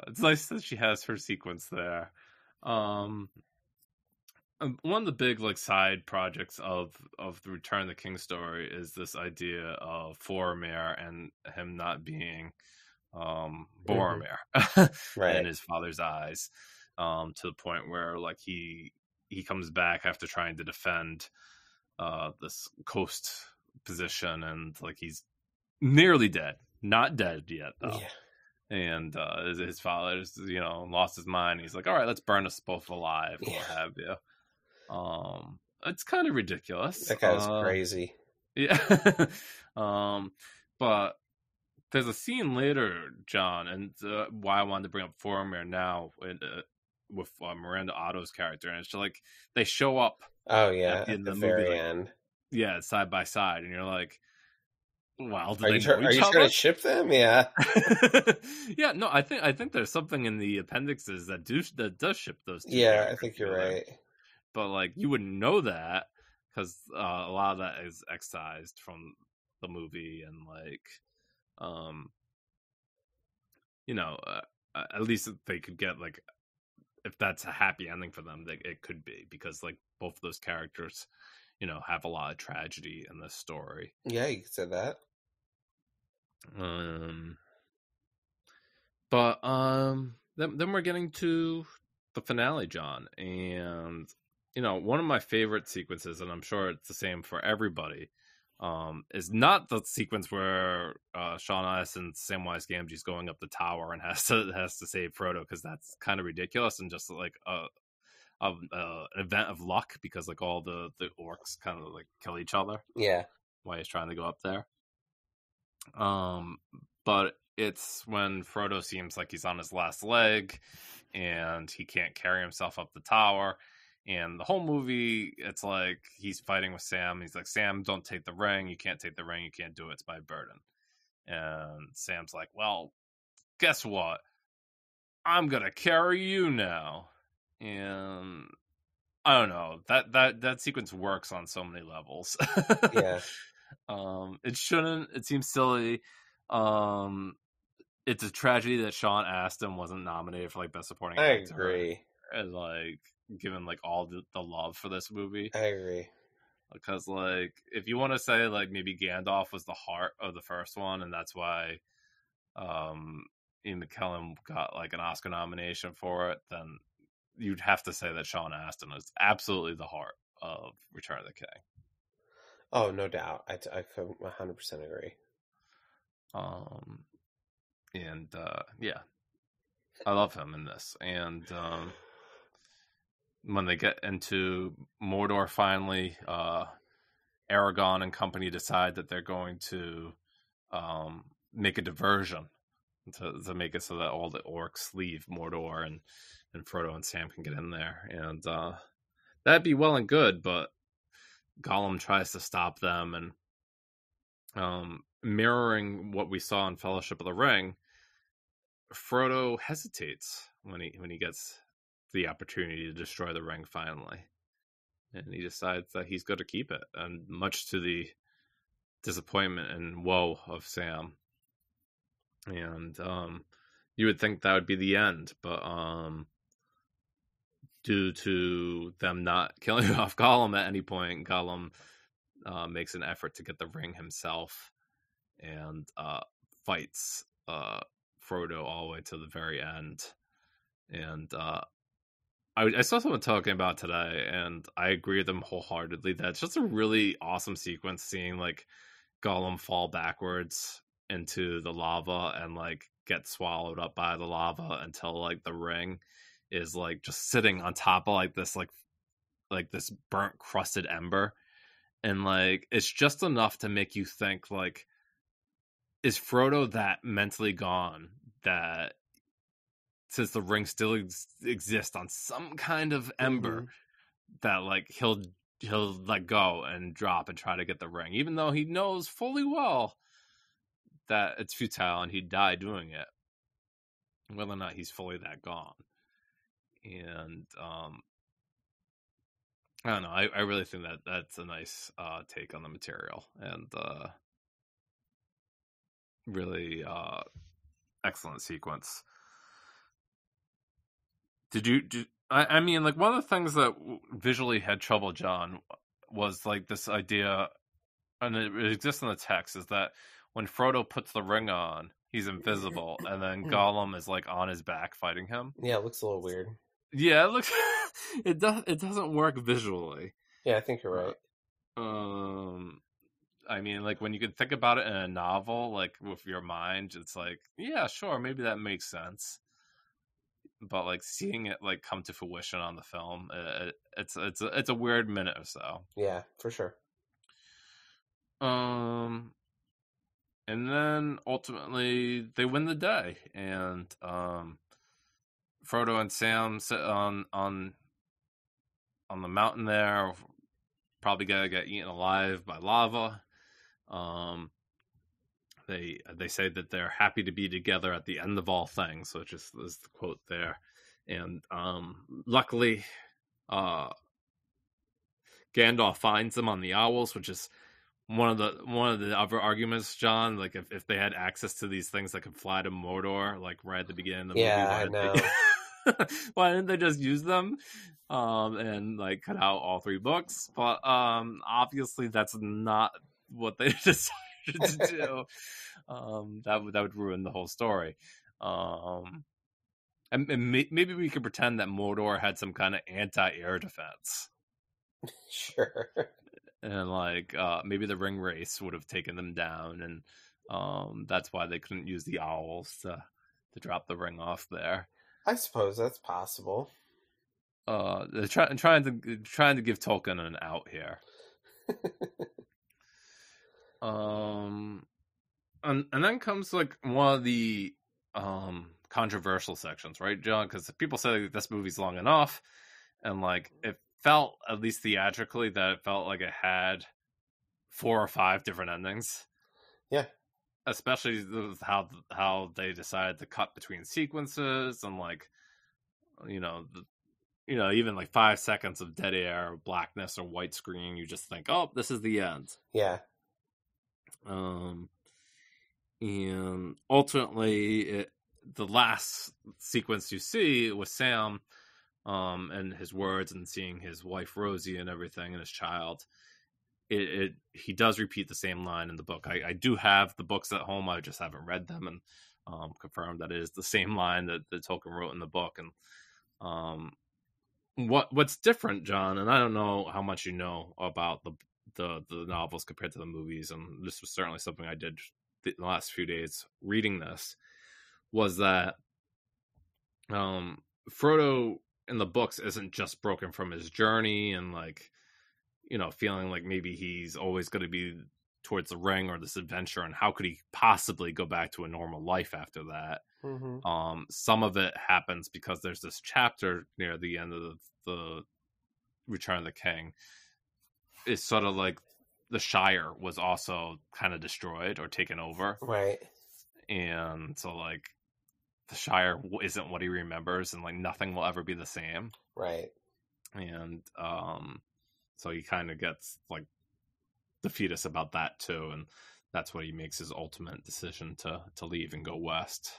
It's nice that she has her sequence there. One of the big like side projects of the Return of the King story is this idea of Boromir and him not being Boromir Right. in his father's eyes, to the point where like he comes back after trying to defend this coast position, and like he's nearly dead, not dead yet though. Yeah. And his father's lost his mind. He's like, all right, let's burn us both alive, or what have you. It's kind of ridiculous. That guy was crazy. Yeah. But there's a scene later, John, and why I wanted to bring up Boromir now with Miranda Otto's character, and it's like they show up. Oh yeah, at the end the of the very movie, end. Yeah, side by side, and you're like, well, are you trying to ship them? Yeah. Yeah, no, I think there's something in the appendixes that does ship those two. Yeah, I think you're right. But like you wouldn't know that because a lot of that is excised from the movie, and like at least they could get like, if that's a happy ending for them, it could be, because like both of those characters have a lot of tragedy in this story. Yeah, you could say that. But then we're getting to the finale, John, and one of my favorite sequences, and I'm sure it's the same for everybody, is not the sequence where Sean Astin, Samwise Gamgee's going up the tower and has to save Frodo, because that's kind of ridiculous and just like an event of luck, because like all the orcs kind of like kill each other. Yeah, while he's trying to go up there. But it's when Frodo seems like he's on his last leg and he can't carry himself up the tower. And the whole movie, it's like he's fighting with Sam. He's like, Sam, don't take the ring. You can't take the ring. You can't do it. It's my burden. And Sam's like, well, guess what? I'm going to carry you now. And I don't know. That sequence works on so many levels. Yeah. It shouldn't. It seems silly. It's a tragedy that Sean Astin wasn't nominated for like Best Supporting Actor. I agree. And like, given like all the love for this movie. I agree. Because like, if you want to say like maybe Gandalf was the heart of the first one, and that's why Ian McKellen got like an Oscar nomination for it, then you'd have to say that Sean Astin is absolutely the heart of Return of the King. Oh, no doubt. I could 100% agree. Yeah, I love him in this. And when they get into Mordor, finally, Aragorn and company decide that they're going to make a diversion to make it so that all the orcs leave Mordor and Frodo and Sam can get in there. And that'd be well and good, but Gollum tries to stop them, and mirroring what we saw in Fellowship of the Ring, Frodo hesitates when he gets the opportunity to destroy the ring finally, and he decides that he's going to keep it, and much to the disappointment and woe of Sam. And you would think that would be the end, but due to them not killing off Gollum at any point, Gollum makes an effort to get the ring himself, and fights Frodo all the way to the very end. And I saw someone talking about today, and I agree with them wholeheartedly that it's just a really awesome sequence, seeing like Gollum fall backwards into the lava and like get swallowed up by the lava until like the ring is like just sitting on top of like this burnt crusted ember, and like it's just enough to make you think, like, is Frodo that mentally gone that since the ring still exists on some kind of ember, that like he'll let go and drop and try to get the ring, even though he knows fully well that it's futile and he'd die doing it, whether or not he's fully that gone. And I don't know, I really think that that's a nice take on the material, and really excellent sequence. I mean, like, one of the things that visually had trouble, John, was like this idea, and it exists in the text, is that when Frodo puts the ring on, he's invisible, and then Gollum is like on his back fighting him. Yeah, it looks a little weird. Yeah, it looks it doesn't work visually. Yeah, I think you're right. I mean, like, when you can think about it in a novel, like with your mind, it's like, yeah, sure, maybe that makes sense. But like seeing it like come to fruition on the film, it's a weird minute or so. Yeah, for sure. And then ultimately they win the day, and Frodo and Sam sit on the mountain there, probably gonna get eaten alive by lava. They say that they're happy to be together at the end of all things, which is the quote there. And luckily, Gandalf finds them on the owls, which is one of the other arguments, John. Like, if they had access to these things that could fly to Mordor, like right at the beginning of the movie, I know. why didn't they just use them and like cut out all three books? But obviously that's not what they decided to do. That would ruin the whole story. And maybe we could pretend that Mordor had some kind of anti-air defense. Sure. And like maybe the ring race would have taken them down, and that's why they couldn't use the owls to drop the ring off there. I suppose that's possible. They're trying to give Tolkien an out here. And then comes like one of the controversial sections, right, John? Because people say like, this movie's long enough, and like it felt, at least theatrically, that it felt like it had 4 or 5 different endings. Yeah. Especially how they decided to cut between sequences, and like, even like 5 seconds of dead air or blackness or white screen, you just think, oh, this is the end. Yeah. And ultimately, the last sequence you see with Sam, and his words, and seeing his wife Rosie and everything, and his child, he does repeat the same line in the book. I do have the books at home. I just haven't read them, and confirmed that it is the same line that Tolkien wrote in the book. And what's different, John, and I don't know how much you know about the novels compared to the movies, and this was certainly something I did the last few days reading this, was that Frodo in the books isn't just broken from his journey and like, feeling like maybe he's always going to be towards the ring or this adventure, and how could he possibly go back to a normal life after that. Mm-hmm. Some of it happens because there's this chapter near the end of the Return of the King. It's sort of like the Shire was also kind of destroyed or taken over, Right. and so like the Shire isn't what he remembers, and like nothing will ever be the same. Right. And so he kind of gets like defeatist about that too, and that's why he makes his ultimate decision to leave and go west.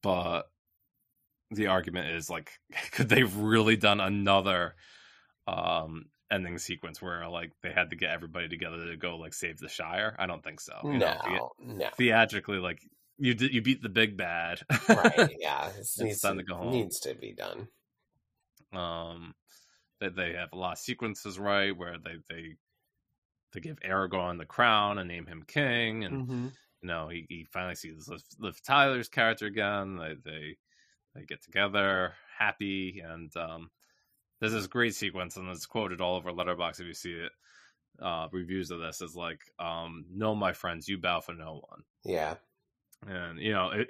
But the argument is like, could they have really done another ending sequence where like they had to get everybody together to go like save the Shire? I don't think so. No. Theatrically, like you beat the big bad, Right? Yeah, it's time to go home. Needs to be done. They have a lot of sequences, right, where they give Aragorn the crown and name him king, and he finally sees Liv Tyler's character again. They get together happy, and there's this great sequence, and it's quoted all over Letterboxd if you see it. Reviews of this is like, no, my friends, you bow for no one. Yeah. And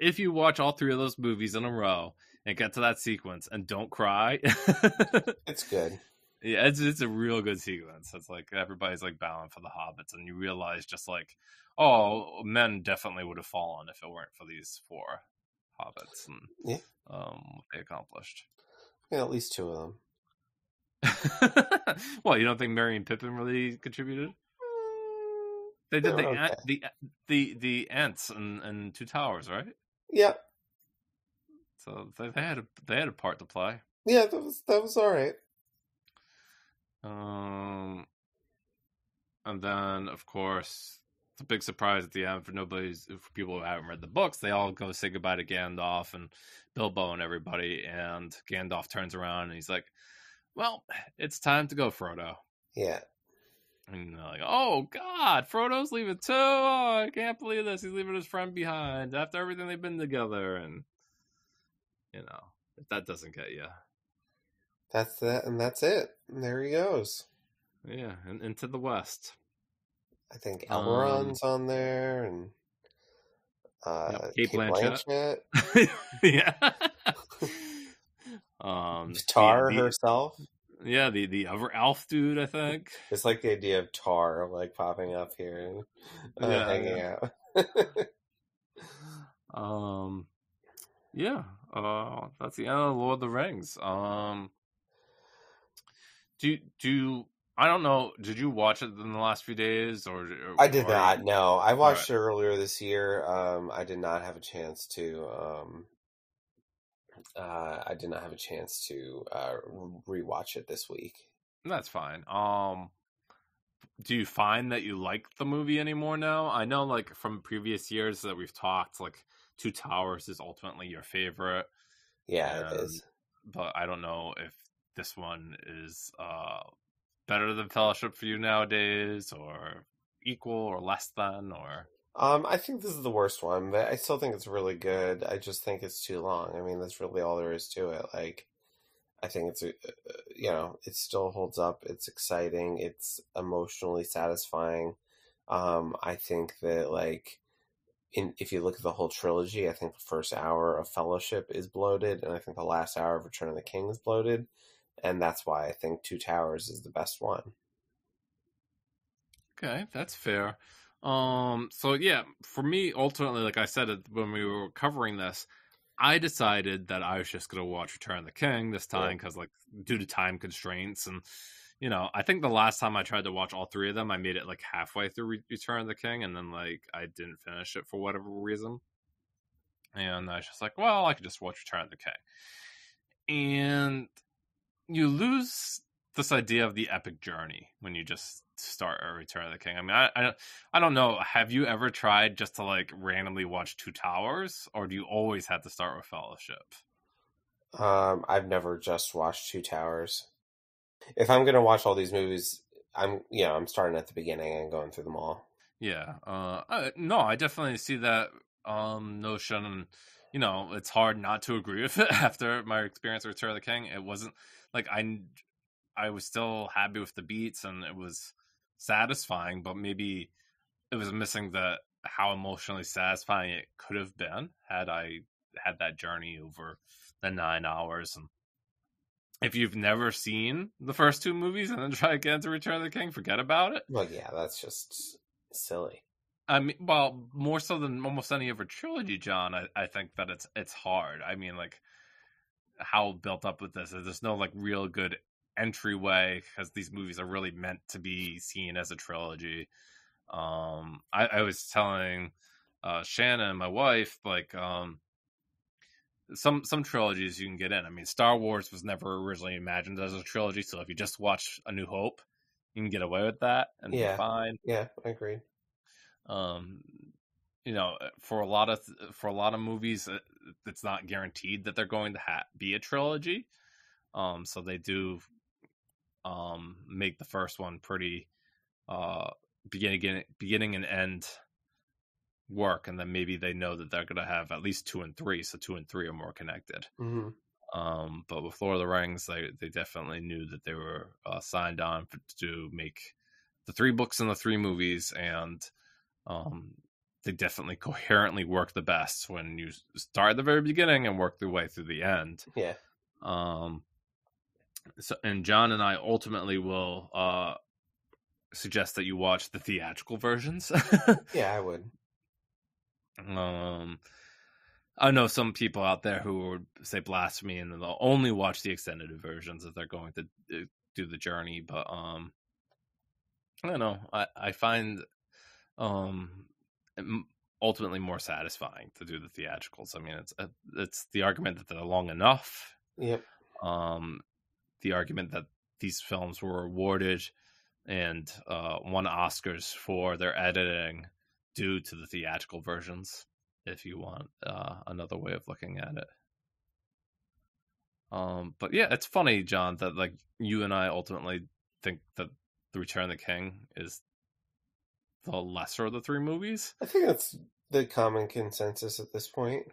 if you watch all three of those movies in a row and get to that sequence and don't cry, it's good. Yeah, it's a real good sequence. It's like everybody's like bowing for the hobbits, and you realize just like, oh, men definitely would have fallen if it weren't for these 4 hobbits and what they accomplished. Yeah, at least 2 of them. Well, you don't think Merry and Pippin really contributed? They did the ants and Two Towers, right? Yeah. So they had a part to play. Yeah, that was all right. And then of course the big surprise at the end for people who haven't read the books, they all go say goodbye to Gandalf and Bilbo and everybody, and Gandalf turns around and he's like, well, it's time to go, Frodo. Yeah. And they're like, oh God, Frodo's leaving too. Oh, I can't believe this. He's leaving his friend behind after everything they've been together. And if that doesn't get you, that's that, and that's it. And there he goes. Yeah, and into the West. I think Elrond's on there, and Kate Blanchett. Yeah. Tar herself. Yeah, the other elf dude, I think. It's like the idea of Tar like popping up here and hanging out. That's the end of Lord of the Rings. Do I don't know. Did you watch it in the last few days, or I did not? No, I watched it earlier this year. I did not have a chance to. I did not have a chance to rewatch it this week. That's fine. Do you find that you like the movie anymore now? I know, like from previous years that we've talked, like Two Towers is ultimately your favorite. Yeah, it is. But I don't know if this one is better than Fellowship for you nowadays, or equal, or less than, or. I think this is the worst one, but I still think it's really good. I just think it's too long. I mean, that's really all there is to it. Like, I think it's, it still holds up. It's exciting. It's emotionally satisfying. I think that, like, if you look at the whole trilogy, I think the first hour of Fellowship is bloated, and I think the last hour of Return of the King is bloated, and that's why I think Two Towers is the best one. Okay, that's fair. So yeah, for me, ultimately, like I said when we were covering this, I decided that I was just going to watch Return of the King this time because, like, due to time constraints, and I think the last time I tried to watch all 3 of them, I made it like halfway through Return of the King, and then like I didn't finish it for whatever reason, and I was just like, well, I could just watch Return of the King, and you lose this idea of the epic journey when you just start a Return of the King. I mean, I don't know. Have you ever tried just to like randomly watch Two Towers, or do you always have to start with Fellowship? I've never just watched Two Towers. If I'm gonna watch all these movies, I'm starting at the beginning and going through them all. Yeah. No, I definitely see that notion, and it's hard not to agree with it after my experience with Return of the King. It wasn't like I was still happy with the beats, and it was satisfying, but maybe it was missing the how emotionally satisfying it could have been had I had that journey over the 9 hours. And if you've never seen the first two movies and then try again to Return of the King, forget about it. Well, yeah, that's just silly. I mean, well, more so than almost any other trilogy, John. I think that it's hard. I mean, like how built up with this is there's no like real good entryway because these movies are really meant to be seen as a trilogy. I was telling Shannon, my wife, like some trilogies you can get in. I mean, Star Wars was never originally imagined as a trilogy, so if you just watch A New Hope, you can get away with that and be fine. Yeah, I agree. You know, for a lot of movies, it's not guaranteed that they're going to be a trilogy. So they do make the first one pretty beginning and end work, and then maybe they know that they're going to have at least 2 and 3, so 2 and 3 are more connected. But with Lord of the Rings, they definitely knew that they were signed on to make the 3 books and the 3 movies, and they definitely coherently work the best when you start at the very beginning and work your way through the end. Yeah. So, and John and I ultimately will suggest that you watch the theatrical versions. Yeah, I would. I know some people out there who would say blasphemy and they'll only watch the extended versions if they're going to do the journey. But I don't know. I find ultimately more satisfying to do the theatricals. I mean, it's the argument that they're long enough. Yep. The argument that these films were awarded and won Oscars for their editing due to the theatrical versions, if you want another way of looking at it. But yeah, it's funny, John, that like you and I ultimately think that The Return of the King is the lesser of the 3 movies. I think that's the common consensus at this point.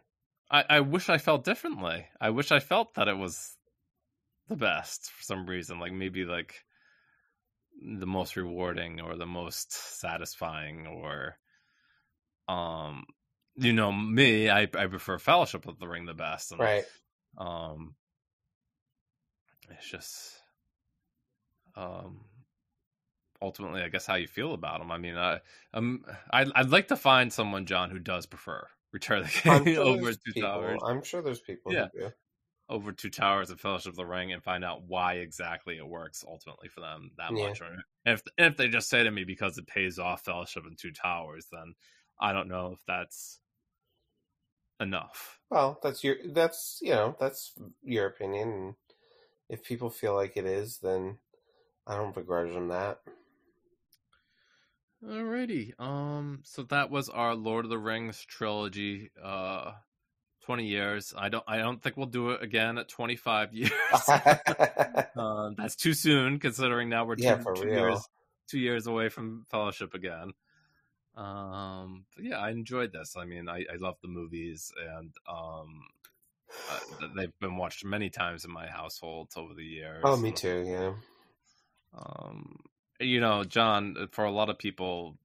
I wish I felt differently. I wish I felt that it was the best for some reason, like maybe like the most rewarding or the most satisfying, or you know me, I prefer Fellowship of the Ring the best, and right. It's just ultimately I guess how you feel about them. I mean, I'd like to find someone, John, who does prefer Return of the King over Two Towers. I'm sure there's people who do. Over Two Towers and Fellowship of the Ring, and find out why exactly it works ultimately for them that much. And if they just say to me because it pays off Fellowship and Two Towers, then I don't know if that's enough. Well, that's your opinion, and if people feel like it is, then I don't begrudge them that. Alrighty. So that was our Lord of the Rings trilogy. 20 years. I don't think we'll do it again at 25 years. That's too soon, considering now we're 2 years away from Fellowship again. But yeah, I enjoyed this. I mean, I love the movies, and they've been watched many times in my household over the years. Oh, me too. Yeah. You know, John, for a lot of people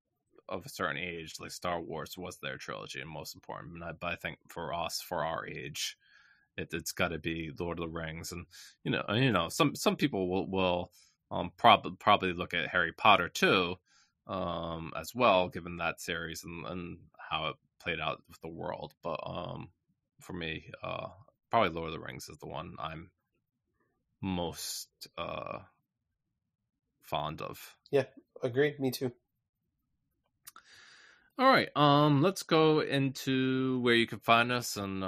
of a certain age, like Star Wars was their trilogy and most important. But I think for us, for our age, it's got to be Lord of the Rings, and you know, some people will probably look at Harry Potter too, as well, given that series and how it played out with the world. But for me, probably Lord of the Rings is the one I'm most fond of. Yeah, agreed. Me too. All right, let's go into where you can find us and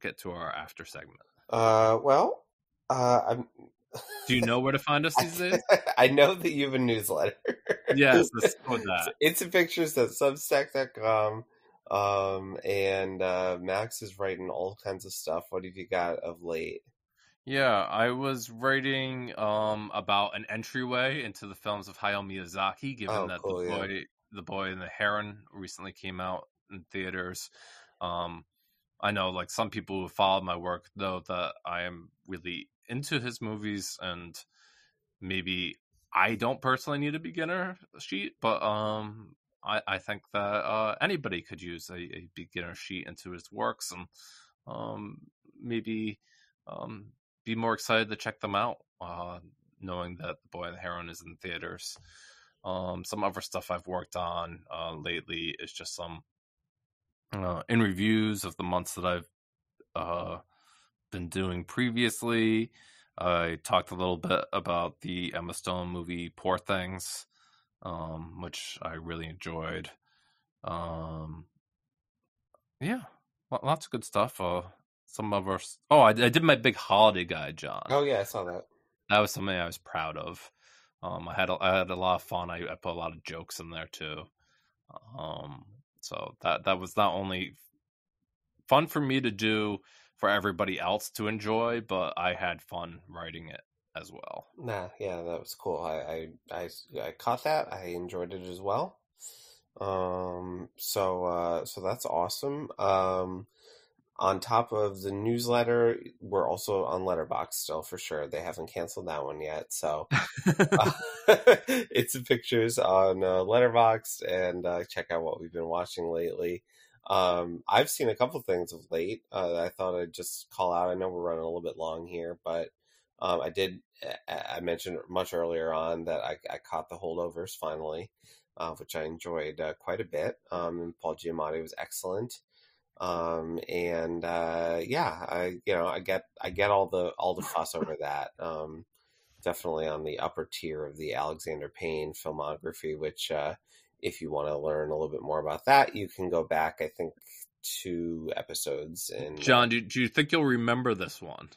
get to our after segment. Well, I'm. Do you know where to find us these days? I know that you have a newsletter. Yes, let's go with that. It's pictures at Substack.com, and Max is writing all kinds of stuff. What have you got of late? Yeah, I was writing about an entryway into the films of Hayao Miyazaki, given that The Boy and the Heron recently came out in theaters. I know, like, some people who followed my work know that I am really into his movies, and maybe I don't personally need a beginner sheet, but I think that anybody could use a beginner sheet into his works, and maybe be more excited to check them out, knowing that The Boy and the Heron is in theaters. Some other stuff I've worked on lately is just some in reviews of the months that I've been doing previously. I talked a little bit about the Emma Stone movie Poor Things, which I really enjoyed. Yeah, lots of good stuff. Some of our I did my big holiday guide, John. Oh yeah, I saw that. That was something I was proud of. I had a lot of fun. I put a lot of jokes in there too. So that was not only fun for me to do, for everybody else to enjoy, but I had fun writing it as well. Nah, yeah, that was cool. I caught that. I enjoyed it as well. So that's awesome. On top of the newsletter, we're also on Letterboxd still for sure. They haven't canceled that one yet, so it's pictures on Letterboxd, and check out what we've been watching lately. I've seen a couple things of late that I thought I'd just call out. I know we're running a little bit long here, but I mentioned much earlier on that I caught The Holdovers finally, which I enjoyed quite a bit. And Paul Giamatti was excellent. Yeah, I get all the fuss over that. Definitely on the upper tier of the Alexander Payne filmography, which if you want to learn a little bit more about that, you can go back, I think, 2 episodes. And John, do you think you'll remember this one?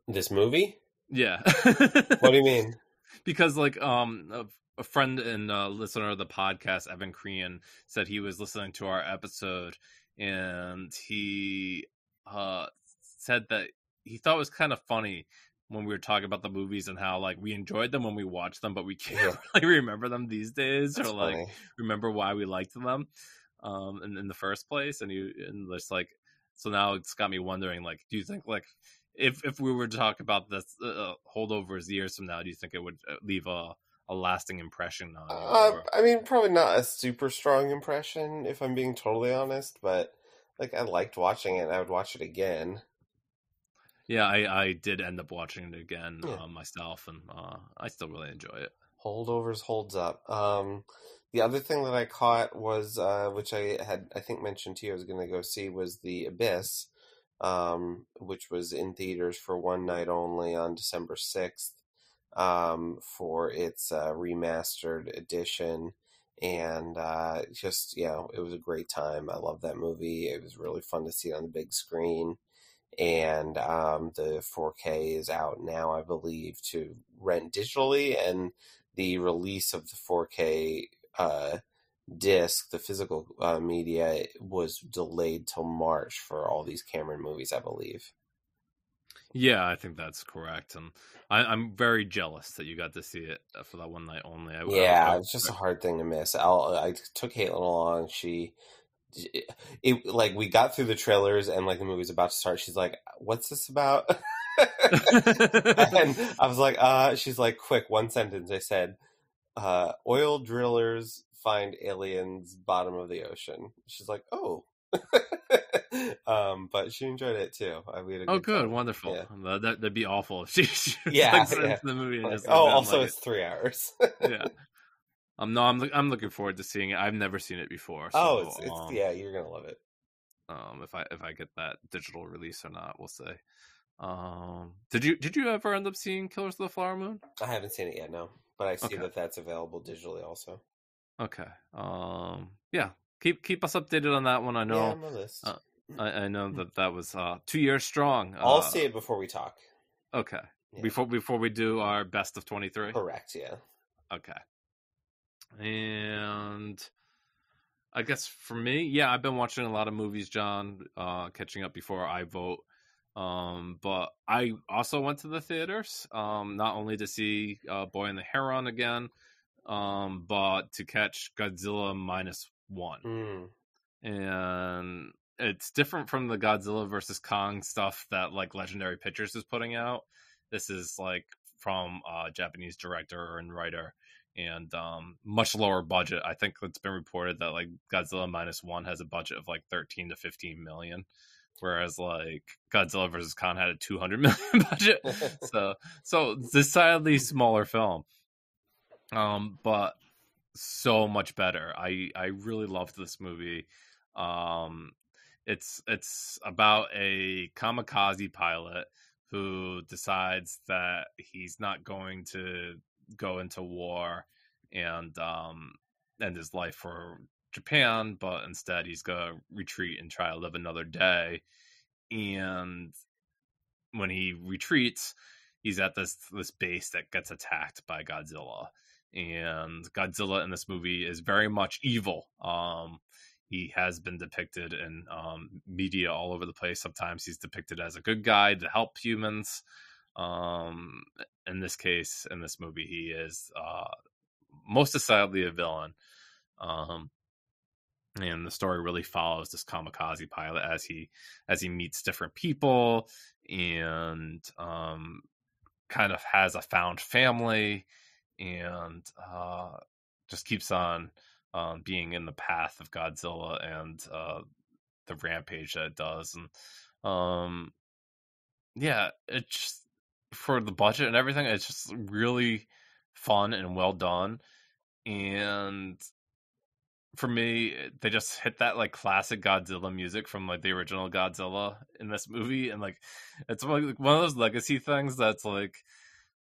This movie? Yeah. What do you mean? Because a friend and listener of the podcast, Evan Crean, said he was listening to our episode, and he said that he thought it was kind of funny when we were talking about the movies and how we enjoyed them when we watched them, but we can't really remember them these days. That's or funny. Remember why we liked them in the first place. And just so now it's got me wondering, do you think if we were to talk about this Holdovers years from now, do you think it would leave a lasting impression on you? I mean, probably not a super strong impression, if I'm being totally honest, but I liked watching it, and I would watch it again. Yeah, I did end up watching it again myself, and I still really enjoy it. Holdovers holds up. The other thing that I caught was, which I think mentioned to you I was going to go see, was The Abyss, which was in theaters for one night only on December 6th. For its remastered edition, and it was a great time. I love that movie. It was really fun to see it on the big screen, and the 4K is out now, I believe, to rent digitally, and the release of the 4K disc, the physical media, was delayed till March for all these Cameron movies, I believe. Yeah, I think that's correct, and I'm very jealous that you got to see it for that one night only. It's just a hard thing to miss. I took Caitlin along. We got through the trailers and the movie's about to start. She's like, "What's this about?" And I was like, "She's like, quick, one sentence." I said, "Oil drillers find aliens bottom of the ocean." She's like, "Oh." But she enjoyed it too. We had a good good, time. wonderful. Yeah. That'd be awful if she the movie. And just also it's 3 hours. Yeah. I'm looking forward to seeing it. I've never seen it before. So, you're gonna love it. If I get that digital release or not, we'll see. Did you ever end up seeing Killers of the Flower Moon? I haven't seen it yet, no, but I see that that's available digitally also. Okay. Yeah. Keep us updated on that one. I know. Yeah, on my list. I know that was 2 years strong. I'll see it before we talk. Okay. Yeah. Before we do our best of 23. Correct. Yeah. Okay. And I guess for me, I've been watching a lot of movies, John. Catching up before I vote. But I also went to the theaters, not only to see Boy and the Heron again, but to catch Godzilla -1. And it's different from the Godzilla versus Kong stuff that Legendary Pictures is putting out. This is from a Japanese director and writer, and much lower budget. I think it's been reported that like Godzilla Minus One has a budget of like 13 to 15 million, whereas like Godzilla versus Kong had a 200 million budget. So decidedly smaller film, but so much better. I really loved this movie. It's about a kamikaze pilot who decides that he's not going to go into war and end his life for Japan, but instead he's gonna retreat and try to live another day. And when he retreats, he's at this base that gets attacked by Godzilla. And Godzilla in this movie is very much evil. He has been depicted in media all over the place. Sometimes he's depicted as a good guy to help humans. In this case, in this movie, he is most decidedly a villain. And the story really follows this kamikaze pilot as he meets different people and kind of has a found family and just keeps on being in the path of Godzilla and the rampage that it does. And yeah, it's just, for the budget and everything, it's just really fun and well done. And for me, they just hit that like classic Godzilla music from like the original Godzilla in this movie, and like it's like one of those legacy things that's like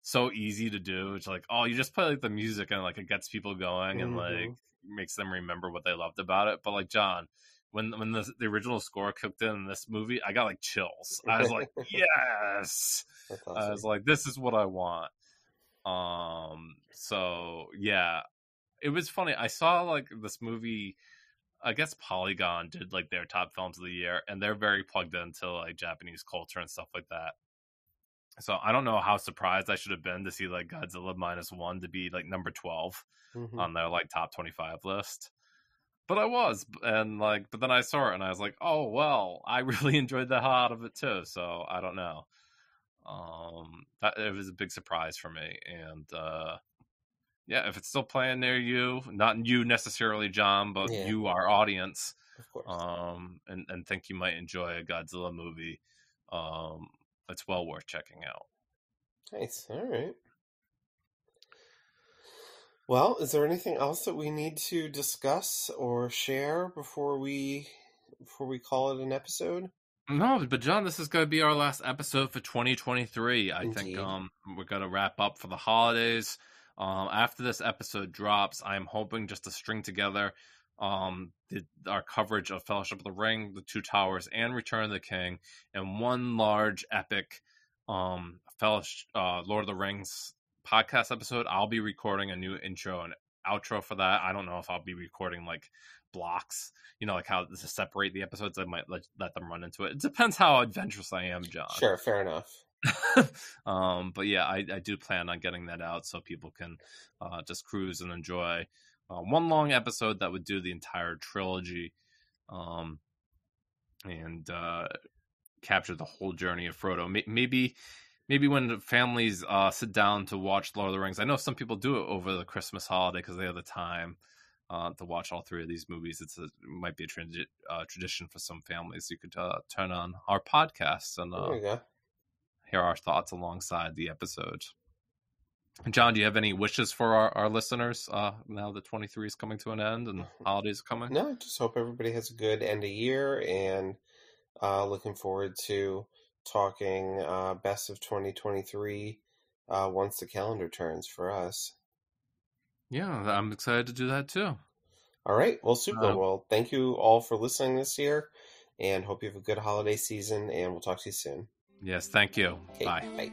so easy to do. It's like, oh, you just play like the music and like it gets people going and like makes them remember what they loved about it. But like John, when the original score kicked in this movie, I got like chills. I was like, yes. Awesome. I was like, this is what I want. So yeah, it was funny. I saw like this movie, I guess Polygon did like their top films of the year, and they're very plugged into like Japanese culture and stuff like that. So I don't know how surprised I should have been to see like Godzilla Minus One to be like number 12 on their like top 25 list. But I was, and like, but then I saw it and I was like, oh well, I really enjoyed the hell out of it too. So I don't know. It was a big surprise for me, and yeah, if it's still playing near you, not you necessarily, John, but you, our audience, of course, and think you might enjoy a Godzilla movie, it's well worth checking out. Nice. All right. Well, is there anything else that we need to discuss or share before we call it an episode? No, but John, this is going to be our last episode for 2023. I think we're going to wrap up for the holidays. After this episode drops, I'm hoping just to string together our coverage of Fellowship of the Ring, The Two Towers, and Return of the King, and one large epic Lord of the Rings podcast episode. I'll be recording a new intro and outro for that. I don't know if I'll be recording like blocks, like how to separate the episodes. I might let them run into it. It depends how adventurous I am, John. Sure, fair enough. But yeah, I do plan on getting that out so people can just cruise and enjoy one long episode that would do the entire trilogy and capture the whole journey of Frodo. Maybe when families sit down to watch Lord of the Rings, I know some people do it over the Christmas holiday because they have the time to watch all three of these movies. It might be a tradition for some families. You could turn on our podcast and there you go. Hear our thoughts alongside the episode. John, do you have any wishes for our listeners now that 23 is coming to an end and holidays are coming? No, I just hope everybody has a good end of year, and looking forward to talking best of 2023 once the calendar turns for us. Yeah, I'm excited to do that too. All right. Well, super. Well, thank you all for listening this year, and hope you have a good holiday season, and we'll talk to you soon. Yes, thank you. Okay, Bye. Bye.